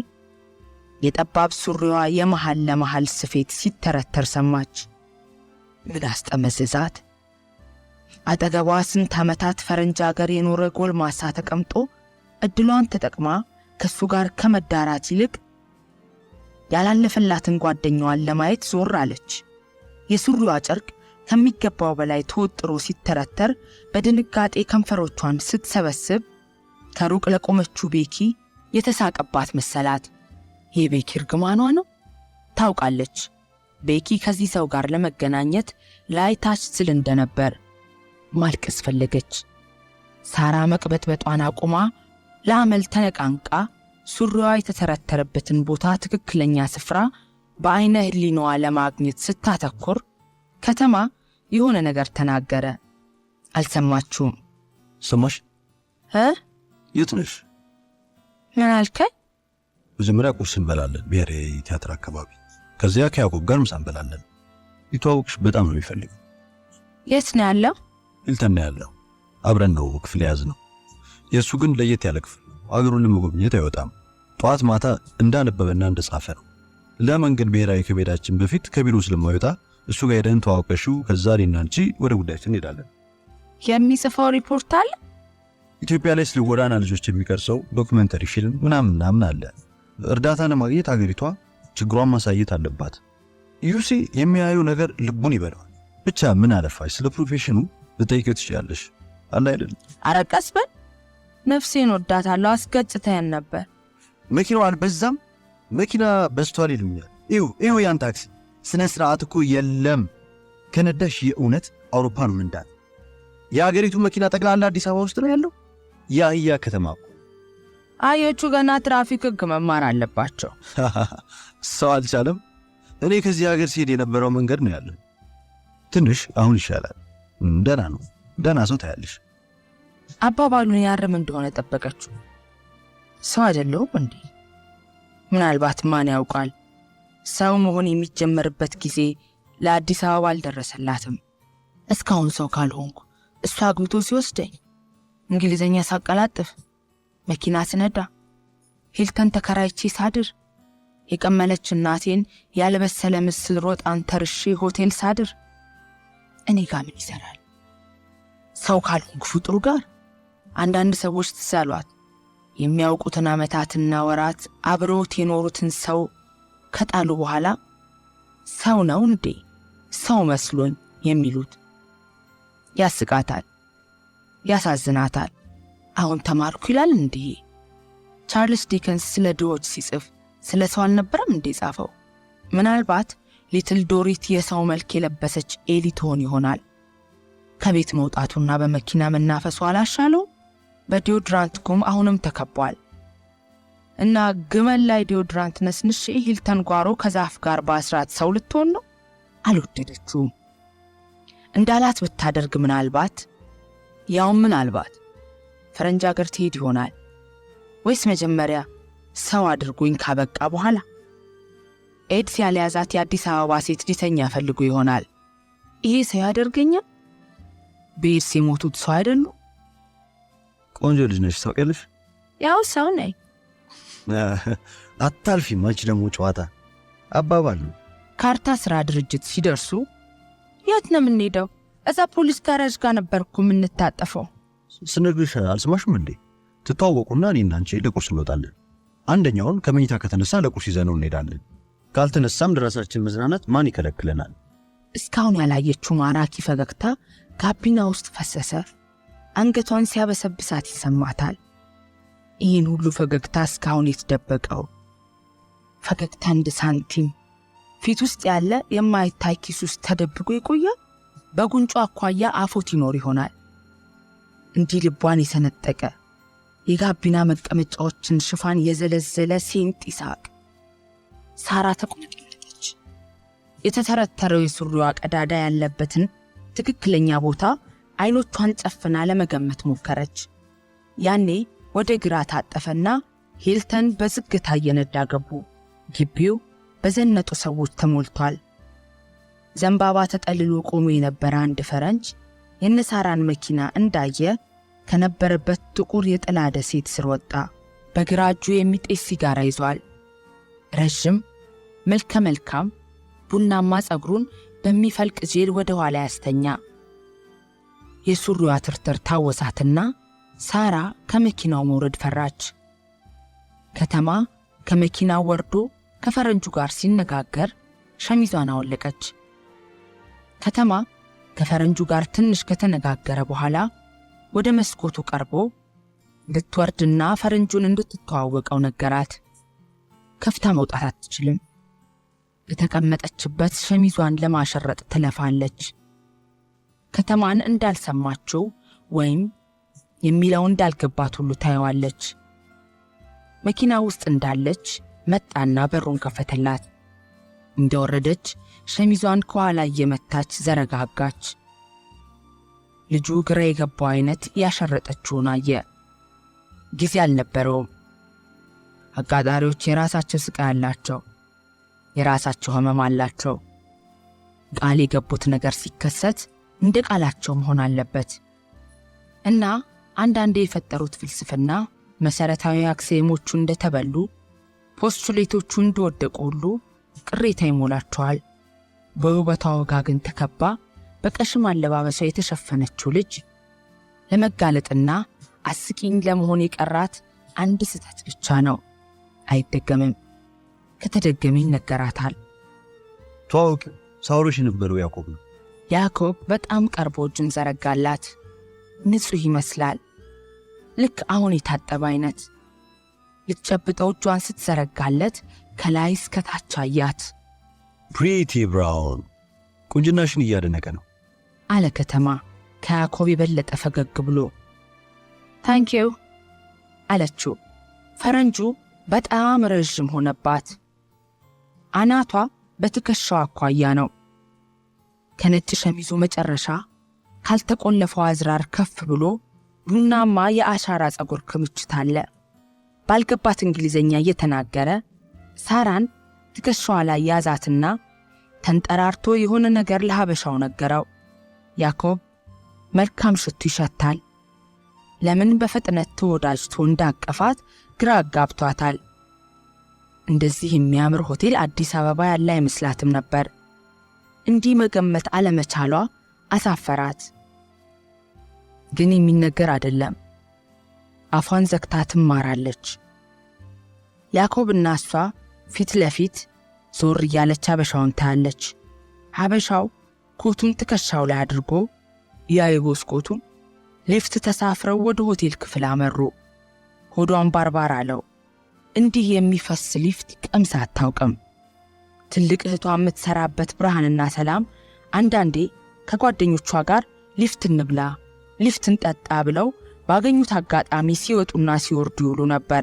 የጠባብ ሱሪዋ የመሃል ለመሃል ስፌት ሲተረተር ሰማች። ምን አስጠመዘዛት? አጠገቧ ስንት ዓመታት ፈረንጅ አገር የኖረ ጎልማሳ ተቀምጦ እድሏን ተጠቅማ ከሱ ጋር ከመዳራት ይልቅ ያላለፈላትን ጓደኛዋን ለማየት ዞር አለች። የሱሪዋ ጨርቅ ከሚገባው በላይ ተወጥሮ ሲተረተር በድንጋጤ ከንፈሮቿን ስትሰበስብ ከሩቅ ለቆመችው ቤኪ የተሳቀባት መሰላት። የቤኪ እርግማኗ ነው። ታውቃለች ቤኪ ከዚህ ሰው ጋር ለመገናኘት ላይታች ስል እንደነበር። ማልቀስ ፈለገች። ሳራ መቅበጥበጧን አቁማ ለአመል ተነቃንቃ ሱሪዋ የተተረተረበትን ቦታ ትክክለኛ ስፍራ በአይነ ህሊናዋ ለማግኘት ስታተኩር ከተማ የሆነ ነገር ተናገረ። አልሰማችሁም? ሰማሽ? የት ነሽ? ምን አልከኝ? መጀመሪያ ቁርስ እንበላለን ብሔራዊ ቲያትር አካባቢ። ከዚያ ከያዕቆብ ጋር ምሳ እንበላለን። ይተዋወቅሽ በጣም ነው የሚፈልገው። የት ነው ያለው? ሂልተን ነው ያለው። አብረን ነው ክፍል ያዝነው። የእሱ ግን ለየት ያለ ክፍል ነው። አገሩን ለመጎብኘት አይወጣም። ጠዋት ማታ እንዳነበበና እንደጻፈ ነው። ለምን ግን ብሔራዊ ከቤታችን በፊት ከቢሮ ስለማይወጣ እሱ ጋር ሄደን ተዋወቀሽው። ከዛ እኔና አንቺ ወደ ጉዳያችን እንሄዳለን። የሚጽፈው ሪፖርት አለ። ኢትዮጵያ ላይ ስለ ጎዳና ልጆች የሚቀርጸው ዶክመንተሪ ፊልም ምናምን አለ። እርዳታ ለማግኘት አገሪቷ ችግሯን ማሳየት አለባት። ዩሲ የሚያዩ ነገር ልቡን ይበላዋል። ብቻ ምን አለፋሽ ስለ ፕሮፌሽኑ ልጠይቀው ትችያለሽ አለ አይደል? አረቀስ በል ነፍሴን ወዳታለሁ። አስገጭተን ነበር። መኪናው አልበዛም? መኪና በዝቷል ይሉኛል። ይኸው ያን ታክሲ ስነ ስርዓት እኮ የለም። ከነዳሽ የእውነት አውሮፓ ነው እንዳል። የአገሪቱ መኪና ጠቅላላ አዲስ አበባ ውስጥ ነው ያለው። የአህያ ከተማ እኮ። አዮቹ ገና ትራፊክ ህግ መማር አለባቸው። ሰው አልቻለም። እኔ ከዚህ ሀገር ሲሄድ የነበረው መንገድ ነው ያለው። ትንሽ አሁን ይሻላል። ደህና ነው። ደህና ሰው ታያለሽ። አባባሉን ያርም እንደሆነ ጠበቀችው። ሰው አይደለሁም እንዴ? ምናልባት ማን ያውቃል? ሰው መሆን የሚጀመርበት ጊዜ ለአዲስ አበባ አልደረሰላትም። እስካሁን ሰው ካልሆንኩ እሷ አግብቶ ሲወስደኝ፣ እንግሊዘኛ ሳቀላጥፍ፣ መኪና ስነዳ፣ ሂልተን ተከራይቼ ሳድር፣ የቀመለች እናቴን ያልበሰለ ምስል ሮጣን ተርሼ ሆቴል ሳድር፣ እኔ ጋር ምን ይሰራል? ሰው ካልሆንኩ ፍጡሩ ጋር። አንዳንድ ሰዎች ትሳሏት የሚያውቁትን ዓመታትና ወራት አብረውት የኖሩትን ሰው ከጣሉ በኋላ ሰው ነው እንዴ ሰው መስሎኝ የሚሉት። ያስቃታል፣ ያሳዝናታል። አሁን ተማርኩ ይላል እንዴ? ቻርልስ ዲከንስ ስለ ድሆች ሲጽፍ ስለ ሰው አልነበረም እንዴ ጻፈው? ምናልባት ሊትል ዶሪት የሰው መልክ የለበሰች ኤሊ ትሆን ይሆናል። ከቤት መውጣቱና በመኪና መናፈሱ አላሻለው? በዲዮድራንት ጉም አሁንም ተከቧል። እና ግመል ላይ ዲዮድራንት ነስንሽ ሂልተን ጓሮ ከዛፍ ጋር በአስራት ሰው ልትሆን ነው። አልወደደችውም። እንዳላት ብታደርግ ምናልባት ያውም ምናልባት ፈረንጅ አገር ትሄድ ይሆናል። ወይስ መጀመሪያ ሰው አድርጎኝ ካበቃ በኋላ ኤድስ ያልያዛት የአዲስ አበባ ሴት ሊተኛ ፈልጉ ይሆናል። ይሄ ሰው ያደርገኛል? በኤድስ የሞቱት ሰው አይደሉ? ቆንጆ ልጅ ነሽ ታውቂያለሽ። ያው ሰው ነኝ። አታልፊም። አንቺ ደግሞ ጨዋታ አባባል ነው። ካርታ ስራ ድርጅት ሲደርሱ የት ነው የምንሄደው? እዛ ፖሊስ ጋራዥ ጋር ነበርኩ የምንታጠፈው። ስነግርሽ አልሰማሽም እንዴ? ትተዋወቁና እኔና አንቺ ለቁርስ እንወጣለን። አንደኛውን ከመኝታ ከተነሳ ለቁርስ ይዘነው እንሄዳለን። ካልተነሳም ለራሳችን መዝናናት ማን ይከለክለናል? እስካሁን ያላየችው ማራኪ ፈገግታ ጋቢና ውስጥ ፈሰሰ። አንገቷን ሲያበሰብሳት ይሰማታል። ይህን ሁሉ ፈገግታ እስካሁን የተደበቀው ፈገግታ እንደ ሳንቲም ፊት ውስጥ ያለ የማይታይ ኪስ ውስጥ ተደብቆ ይቆያል። በጉንጯ አኳያ አፎት ይኖር ይሆናል። እንዲህ ልቧን የሰነጠቀ የጋቢና መቀመጫዎችን ሽፋን የዘለዘለ ሴንጥ ይሳቅ። ሳራ ተቆነጠለች። የተተረተረው የሱሪዋ ቀዳዳ ያለበትን ትክክለኛ ቦታ አይኖቿን ጨፍና ለመገመት ሞከረች። ያኔ ወደ ግራ ታጠፈና ሂልተን በዝግታ እየነዳ ገቡ። ግቢው በዘነጡ ሰዎች ተሞልቷል። ዘንባባ ተጠልሎ ቆሞ የነበረ አንድ ፈረንጅ የነሳራን መኪና እንዳየ ከነበረበት ጥቁር የጥላ ደሴት ስር ወጣ። በግራ እጁ የሚጤስ ሲጋራ ይዟል። ረዥም መልከ መልካም ቡናማ ፀጉሩን በሚፈልቅ ጄል ወደ ኋላ ያስተኛ። የሱሪዋ ትርትር ታወሳትና ሳራ ከመኪናው መውረድ ፈራች። ከተማ ከመኪናው ወርዶ ከፈረንጁ ጋር ሲነጋገር ሸሚዟን አወለቀች። ከተማ ከፈረንጁ ጋር ትንሽ ከተነጋገረ በኋላ ወደ መስኮቱ ቀርቦ እንድትወርድና ፈረንጁን እንድትተዋወቀው ነገራት። ከፍታ መውጣት አትችልም። የተቀመጠችበት ሸሚዟን ለማሸረጥ ትለፋለች። ከተማን እንዳልሰማችው ወይም የሚለው እንዳልገባት ሁሉ ታየዋለች። መኪና ውስጥ እንዳለች መጣና በሩን ከፈተላት። እንደወረደች ሸሚዟን ከኋላ እየመታች ዘረጋጋች። ልጁ ግራ የገባው አይነት ያሸረጠችውን አየ። ጊዜ አልነበረውም። አጋጣሪዎች የራሳቸው ስቃይ አላቸው፣ የራሳቸው ህመም አላቸው። ቃል የገቡት ነገር ሲከሰት እንደ ቃላቸው መሆን አለበት እና አንዳንዴ የፈጠሩት ፍልስፍና መሰረታዊ አክሲዮሞቹ እንደተበሉ ፖስቱሌቶቹ እንደወደቁ ሁሉ ቅሬታ ይሞላቸዋል። በውበቷ ወጋግን ተከባ በቀሽም አለባበሷ የተሸፈነችው ልጅ ለመጋለጥና አስቂኝ ለመሆን የቀራት አንድ ስህተት ብቻ ነው። አይደገምም። ከተደገመ ይነገራታል። ተዋውቅ፣ ሳውሮሽ የነበረው ያዕቆብ ነው። ያዕቆብ በጣም ቀርቦ እጁን ዘረጋላት። ንጹሕ ይመስላል፣ ልክ አሁን የታጠበ አይነት። ልትጨብጠው እጇን ስትዘረጋለት ከላይ እስከ ታች አያት። ፕሪቲ ብራውን፣ ቁንጅናሽን እያደነቀ ነው አለ ከተማ ከያዕቆብ የበለጠ ፈገግ ብሎ። ታንኪዩ አለችው። ፈረንጁ በጣም ረዥም ሆነባት። አናቷ በትከሻው አኳያ ነው። ከነጭ ሸሚዙ መጨረሻ ካልተቆለፈው አዝራር ከፍ ብሎ ቡናማ የአሻራ ፀጉር ክምችት አለ። ባልገባት እንግሊዘኛ እየተናገረ ሳራን ትከሻዋ ላይ ያዛትና ተንጠራርቶ የሆነ ነገር ለሀበሻው ነገረው። ያዕቆብ መልካም ሽቱ ይሸታል። ለምን በፍጥነት ተወዳጅቶ እንዳቀፋት ግራ አጋብቷታል። እንደዚህ የሚያምር ሆቴል አዲስ አበባ ያለ አይመስላትም ነበር። እንዲህ መገመት አለመቻሏ አሳፈራት። ግን የሚነገር አይደለም። አፏን ዘግታ ትማራለች። ያዕቆብና እሷ ፊት ለፊት ዞር እያለች ሀበሻውን ታያለች። ሀበሻው ኮቱን ትከሻው ላይ አድርጎ የአይጎስ ኮቱን ሊፍት ተሳፍረው ወደ ሆቴል ክፍል አመሩ። ሆዷን ባርባር አለው። እንዲህ የሚፈስ ሊፍት ቀምሳ አታውቅም። ትልቅ እህቷ የምትሰራበት ብርሃንና ሰላም አንዳንዴ ከጓደኞቿ ጋር ሊፍት እንብላ፣ ሊፍት እንጠጣ ብለው ባገኙት አጋጣሚ ሲወጡና ሲወርዱ ይውሉ ነበር።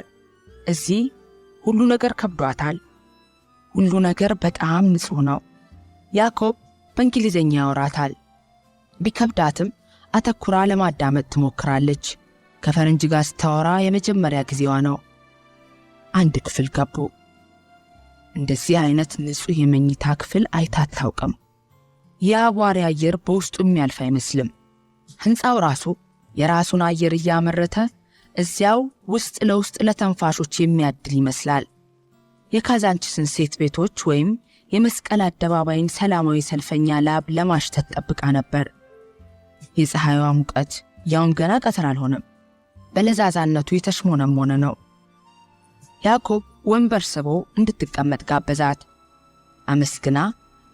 እዚህ ሁሉ ነገር ከብዷታል። ሁሉ ነገር በጣም ንጹሕ ነው። ያዕቆብ በእንግሊዘኛ ያወራታል። ቢከብዳትም አተኩራ ለማዳመጥ ትሞክራለች። ከፈረንጅ ጋር ስታወራ የመጀመሪያ ጊዜዋ ነው። አንድ ክፍል ገቡ። እንደዚህ አይነት ንጹሕ የመኝታ ክፍል አይታ አታውቅም። የአቧሪ አየር በውስጡ የሚያልፍ አይመስልም። ሕንፃው ራሱ የራሱን አየር እያመረተ እዚያው ውስጥ ለውስጥ ለተንፋሾች የሚያድል ይመስላል። የካዛንቺስን ሴት ቤቶች ወይም የመስቀል አደባባይን ሰላማዊ ሰልፈኛ ላብ ለማሽተት ጠብቃ ነበር። የፀሐይዋ ሙቀት ያውም ገና ቀትር አልሆነም፣ በለዛዛነቱ የተሽሞነሞነ ነው። ያዕቆብ ወንበር ስቦ እንድትቀመጥ ጋበዛት። አመስግና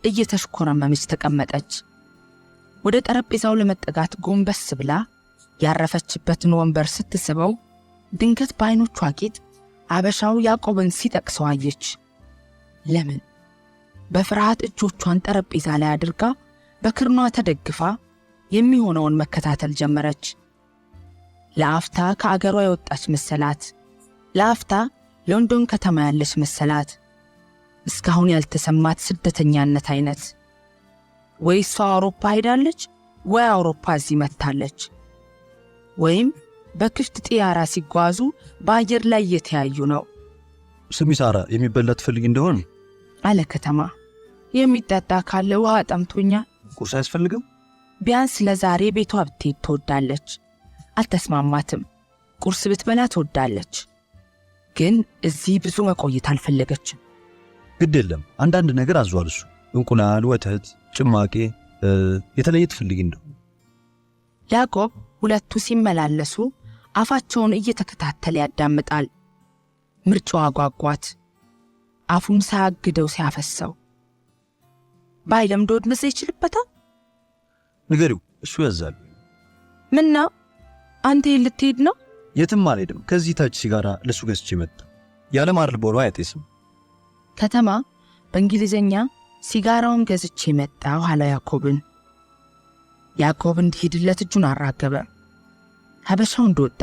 እየተሽኮረመመች ተቀመጠች። ወደ ጠረጴዛው ለመጠጋት ጎንበስ ብላ ያረፈችበትን ወንበር ስትስበው ድንገት በዓይኖቿ ጌጥ አበሻው ያዕቆብን ሲጠቅሰው አየች። ለምን? በፍርሃት እጆቿን ጠረጴዛ ላይ አድርጋ በክርኗ ተደግፋ የሚሆነውን መከታተል ጀመረች። ለአፍታ ከአገሯ የወጣች መሰላት። ለአፍታ ሎንዶን ከተማ ያለች መሰላት። እስካሁን ያልተሰማት ስደተኛነት አይነት። ወይ እሷ አውሮፓ ሄዳለች፣ ወይ አውሮፓ እዚህ መጥታለች። ወይም በክፍት ጥያራ ሲጓዙ በአየር ላይ እየተያዩ ነው። ስሚ ሳራ፣ የሚበላ ትፈልጊ እንደሆን አለ ከተማ። የሚጠጣ ካለ ውሃ ጠምቶኛል። ቁርስ አያስፈልግም? ቢያንስ ለዛሬ ቤቷ ብትሄድ ትወዳለች። አልተስማማትም። ቁርስ ብትበላ ትወዳለች፣ ግን እዚህ ብዙ መቆየት አልፈለገችም። ግድ የለም አንዳንድ ነገር አዟል እሱ። እንቁላል፣ ወተት፣ ጭማቂ፣ የተለየ ትፈልጊ እንደው። ያዕቆብ ሁለቱ ሲመላለሱ አፋቸውን እየተከታተለ ያዳምጣል። ምርጫው አጓጓት። አፉን ሳያግደው ሲያፈሰው ባይለምዶ ድምፅ ይችልበታል። ንገሪው፣ እሱ ያዛል። ምነው አንተ ልትሄድ ነው? የትም አልሄድም። ከዚህ ታች ሲጋራ ለሱ ገዝቼ መጣ። ያለ ማርልቦሮ አይጤስም። ከተማ በእንግሊዘኛ ሲጋራውን ገዝቼ መጣሁ አለ ያዕቆብን። ያዕቆብ እንዲሄድለት እጁን አራገበ። ሀበሻው እንደወጣ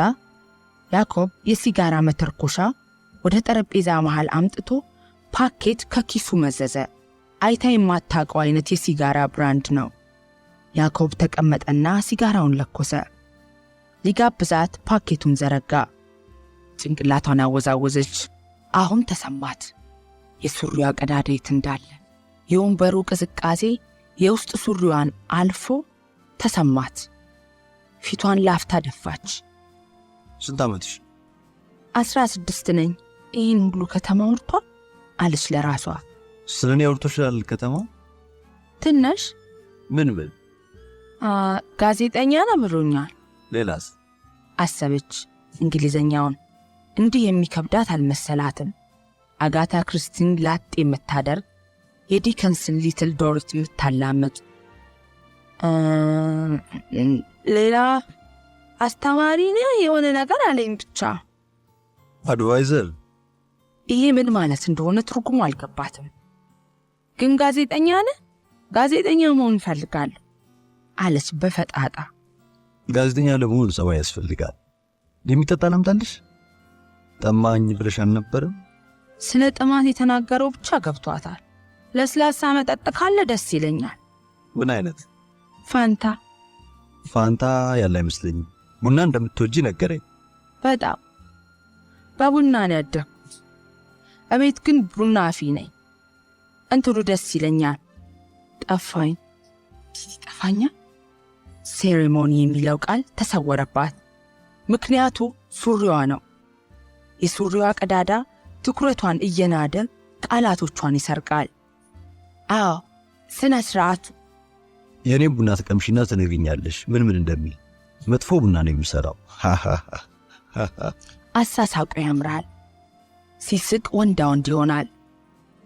ያዕቆብ የሲጋራ መተርኮሻ ወደ ጠረጴዛ መሃል አምጥቶ ፓኬት ከኪሱ መዘዘ። አይታ የማታውቀው አይነት የሲጋራ ብራንድ ነው። ያዕቆብ ተቀመጠና ሲጋራውን ለኮሰ። ሊጋብዛት ፓኬቱን ዘረጋ። ጭንቅላቷን አወዛወዘች። አሁን ተሰማት የሱሪዋ ቀዳዳ የት እንዳለ። የወንበሩ ቅዝቃዜ የውስጥ ሱሪዋን አልፎ ተሰማት። ፊቷን ላፍታ ደፋች። ስንት ዓመትሽ? 16 ነኝ። ይህን ሁሉ ከተማ ወርቷል አለች ለራሷ። ስለኔ ወርቶሻል ከተማው? ትንሽ። ምን ብል? ጋዜጠኛ ነው ብሎኛል። ሌላስ? አሰበች። እንግሊዘኛውን እንዲህ የሚከብዳት አልመሰላትም። አጋታ ክርስቲን ላጥ የምታደርግ የዲከንስን ሊትል ዶሪት የምታላምጥ። ሌላ አስተማሪ ነው የሆነ ነገር አለኝ ብቻ። አድቫይዘር። ይሄ ምን ማለት እንደሆነ ትርጉሙ አልገባትም። ግን ጋዜጠኛ ነህ? ጋዜጠኛ መሆን እፈልጋለሁ አለች በፈጣጣ። ጋዜጠኛ ለመሆን ጸባይ ያስፈልጋል። የሚጠጣ ላምጣልሽ? ጠማኝ ብለሽ አልነበረም? ስለ ጥማት የተናገረው ብቻ ገብቷታል። ለስላሳ መጠጥ ካለ ደስ ይለኛል። ምን አይነት? ፋንታ። ፋንታ ያለ አይመስለኝም። ቡና እንደምትወጂ ነገረኝ። በጣም በቡና ነው ያደግኩት። እቤት ግን ቡና አፊ ነኝ። እንትሉ ደስ ይለኛል። ጠፋኝ። ጠፋኛ። ሴሬሞኒ የሚለው ቃል ተሰወረባት። ምክንያቱ ሱሪዋ ነው። የሱሪዋ ቀዳዳ ትኩረቷን እየናደ ቃላቶቿን ይሰርቃል። አዎ ስነ ስርዓቱ። የኔ ቡና ተቀምሽና ትነግኛለሽ ምን ምን እንደሚል። መጥፎ ቡና ነው የሚሰራው። አሳሳቁ ያምራል። ሲስቅ ወንዳ ወንድ ይሆናል።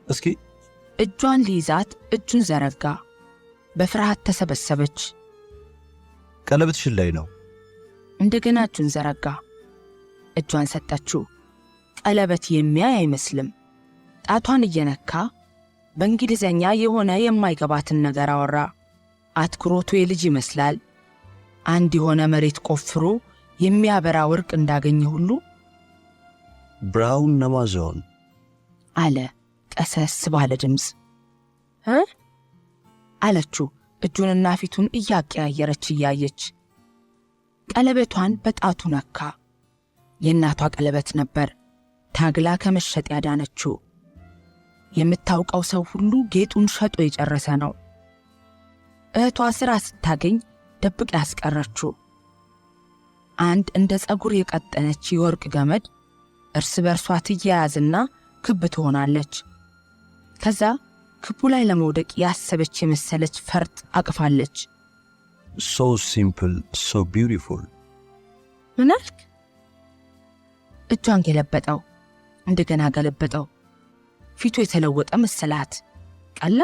እስኪ እጇን ሊይዛት እጁን ዘረጋ። በፍርሃት ተሰበሰበች። ቀለበትሽን ላይ ነው። እንደገና እጁን ዘረጋ። እጇን ሰጠችው። ቀለበት የሚያይ አይመስልም። ጣቷን እየነካ በእንግሊዘኛ የሆነ የማይገባትን ነገር አወራ። አትኩሮቱ የልጅ ይመስላል። አንድ የሆነ መሬት ቆፍሮ የሚያበራ ወርቅ እንዳገኘ ሁሉ ብራውን አማዞን አለ ቀሰስ ባለ ድምፅ። አለችው እጁንና ፊቱን እያቀያየረች እያየች። ቀለበቷን በጣቱ ነካ። የእናቷ ቀለበት ነበር። ታግላ ከመሸጥ ያዳነችው። የምታውቀው ሰው ሁሉ ጌጡን ሸጦ የጨረሰ ነው። እህቷ ሥራ ስታገኝ ደብቅ ያስቀረችው አንድ እንደ ጸጉር የቀጠነች የወርቅ ገመድ እርስ በርሷ ትያያዝና ክብ ትሆናለች። ከዛ ክቡ ላይ ለመውደቅ ያሰበች የመሰለች ፈርጥ አቅፋለች። so simple, so beautiful። ምን አልክ? እጇን ገለበጠው። እንደገና ገለበጠው። ፊቱ የተለወጠ መሰላት። ቀላ።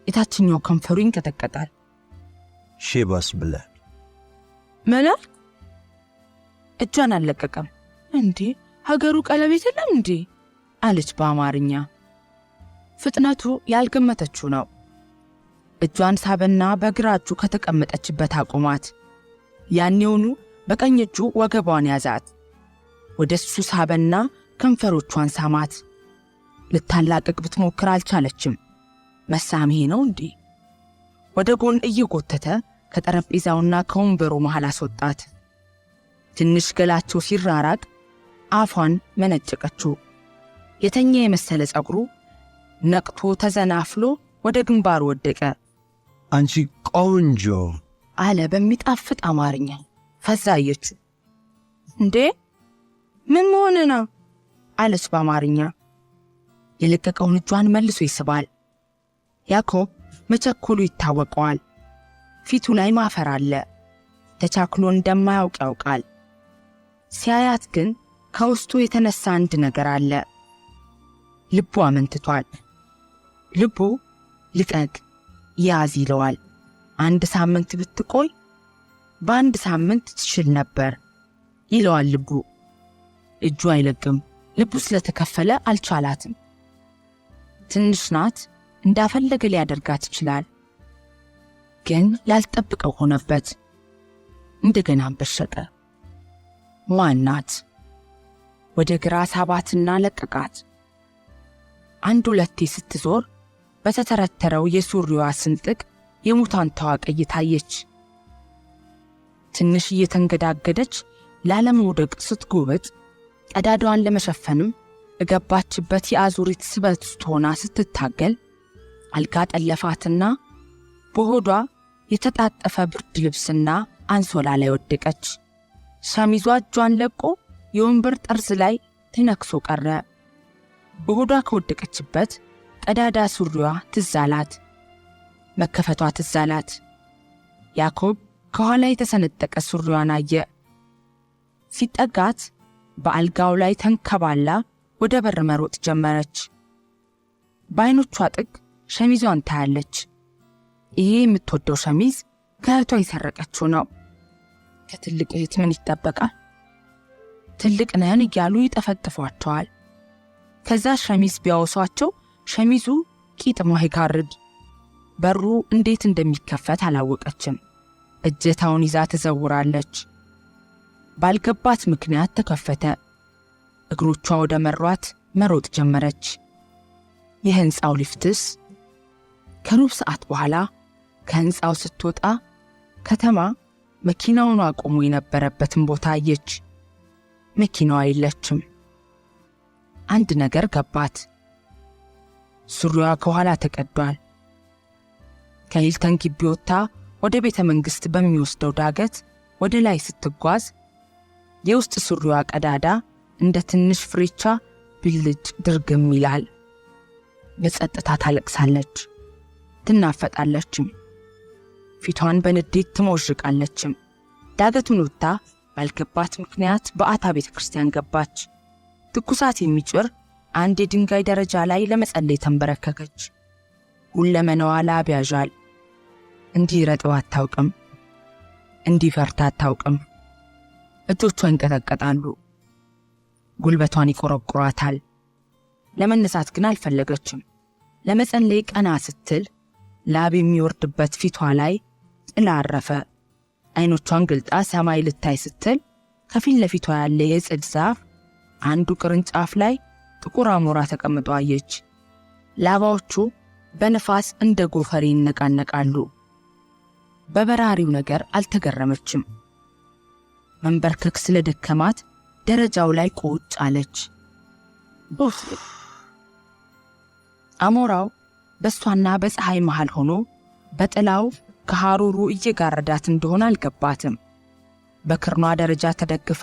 የታችኛው ከንፈሩ ይንቀጠቀጣል። ሼባስ ብለህ ምን አልክ? እጇን አልለቀቀም። እንዴ ሀገሩ ቀለበት የለም እንዴ አለች በአማርኛ። ፍጥነቱ ያልገመተችው ነው። እጇን ሳበና በግራ እጁ ከተቀመጠችበት አቆማት። ያኔውኑ በቀኝ እጁ ወገቧን ያዛት። ወደሱ ሳበና ከንፈሮቿን ሳማት። ልታላቅቅ ብትሞክር አልቻለችም። መሳሜ ነው እንዴ? ወደ ጎን እየጎተተ ከጠረጴዛውና ከወንበሩ መሃል አስወጣት። ትንሽ ገላቸው ሲራራቅ አፏን መነጨቀችው። የተኛ የመሰለ ጸጉሩ ነቅቶ ተዘናፍሎ ወደ ግንባሩ ወደቀ። አንቺ ቆንጆ አለ በሚጣፍጥ አማርኛ። ፈዛየችው። እንዴ ምን መሆን ነው አለች በአማርኛ። የለቀቀውን እጇን መልሶ ይስባል። ያዕቆብ መቸኮሉ ይታወቀዋል። ፊቱ ላይ ማፈር አለ። ተቻክሎ እንደማያውቅ ያውቃል። ሲያያት ግን ከውስጡ የተነሳ አንድ ነገር አለ። ልቡ አመንትቷል። ልቡ ልቀቅ ያዝ ይለዋል። 1 ሳምንት ብትቆይ በ1 ሳምንት ትችል ነበር ይለዋል ልቡ። እጁ አይለቅም። ልቡ ስለተከፈለ አልቻላትም። ትንሽ ናት፣ እንዳፈለገ ሊያደርጋት ይችላል። ግን ያልጠብቀው ሆነበት። እንደገና በሸቀ። ማናት? ወደ ግራ ሳባትና ለቀቃት። 1-2 ስትዞር በተተረተረው የሱሪዋ ስንጥቅ የሙታንታዋ ቀይ ታየች። ትንሽ እየተንገዳገደች ላለመውደቅ ስትጎበጥ ቀዳዳዋን ለመሸፈንም እገባችበት የአዙሪት ስበት ውስጥ ሆና ስትታገል አልጋ ጠለፋትና በሆዷ የተጣጠፈ ብርድ ልብስና አንሶላ ላይ ወደቀች። ሸሚዟ እጇን ለቆ የወንበር ጠርዝ ላይ ተነክሶ ቀረ። በሆዷ ከወደቀችበት ቀዳዳ ሱሪዋ ትዛላት፣ መከፈቷ ትዛላት። ያዕቆብ ከኋላ የተሰነጠቀ ሱሪዋን አየ። ሲጠጋት በአልጋው ላይ ተንከባላ ወደ በር መሮጥ ጀመረች። በዓይኖቿ ጥግ ሸሚዟን ታያለች። ይሄ የምትወደው ሸሚዝ ከእህቷ የሰረቀችው ነው። ከትልቅ እህት ምን ይጠበቃል? ትልቅ ነን እያሉ ይጠፈጥፏቸዋል። ከዛ ሸሚዝ ቢያወሷቸው ሸሚዙ ቂጥሟ ይጋርድ። በሩ እንዴት እንደሚከፈት አላወቀችም። እጀታውን ይዛ ትዘውራለች። ባልገባት ምክንያት ተከፈተ። እግሮቿ ወደ መሯት መሮጥ ጀመረች። የህንፃው ሊፍትስ ከሩብ ሰዓት በኋላ ከህንፃው ስትወጣ ከተማ መኪናውን አቆሞ የነበረበትን ቦታ አየች። መኪናዋ የለችም። አንድ ነገር ገባት። ሱሪዋ ከኋላ ተቀዷል። ከሂልተን ግቢ ወጥታ ወደ ቤተ መንግሥት በሚወስደው ዳገት ወደ ላይ ስትጓዝ የውስጥ ሱሪዋ ቀዳዳ እንደ ትንሽ ፍሬቻ ብልጭ ድርግም ይላል። በጸጥታ ታለቅሳለች፣ ትናፈጣለችም። ፊቷን በንዴት ትሞዥቃለችም። ዳገቱን ወጥታ ባልገባት ምክንያት በአታ ቤተ ክርስቲያን ገባች። ትኩሳት የሚጭር አንድ የድንጋይ ደረጃ ላይ ለመጸለይ ተንበረከከች። ሁለመናዋ ላብ ያዣል። እንዲህ ረጥባ አታውቅም፣ እንዲህ ፈርታ አታውቅም። እጆቿ ይንቀጠቀጣሉ፣ ጉልበቷን ይቆረቁራታል። ለመነሳት ግን አልፈለገችም። ለመጸለይ ቀና ስትል ላብ የሚወርድበት ፊቷ ላይ ጥላ አረፈ። ዓይኖቿን ግልጣ ሰማይ ልታይ ስትል ከፊት ለፊቷ ያለ የጽድ ዛፍ አንዱ ቅርንጫፍ ላይ ጥቁር አሞራ ተቀምጦ አየች። ላባዎቹ በነፋስ እንደ ጎፈሬ ይነቃነቃሉ። በበራሪው ነገር አልተገረመችም። መንበርከክ ስለደከማት ደረጃው ላይ ቁጭ አለች። አሞራው በሷና በፀሐይ መሃል ሆኖ በጥላው ከሐሩሩ እየጋረዳት እንደሆነ አልገባትም። በክርኗ ደረጃ ተደግፋ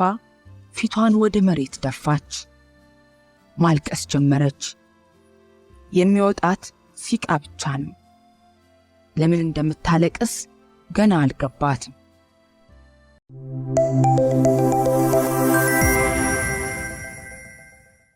ፊቷን ወደ መሬት ደፋች። ማልቀስ ጀመረች። የሚወጣት ሲቃ ብቻ ነው። ለምን እንደምታለቅስ ገና አልገባትም።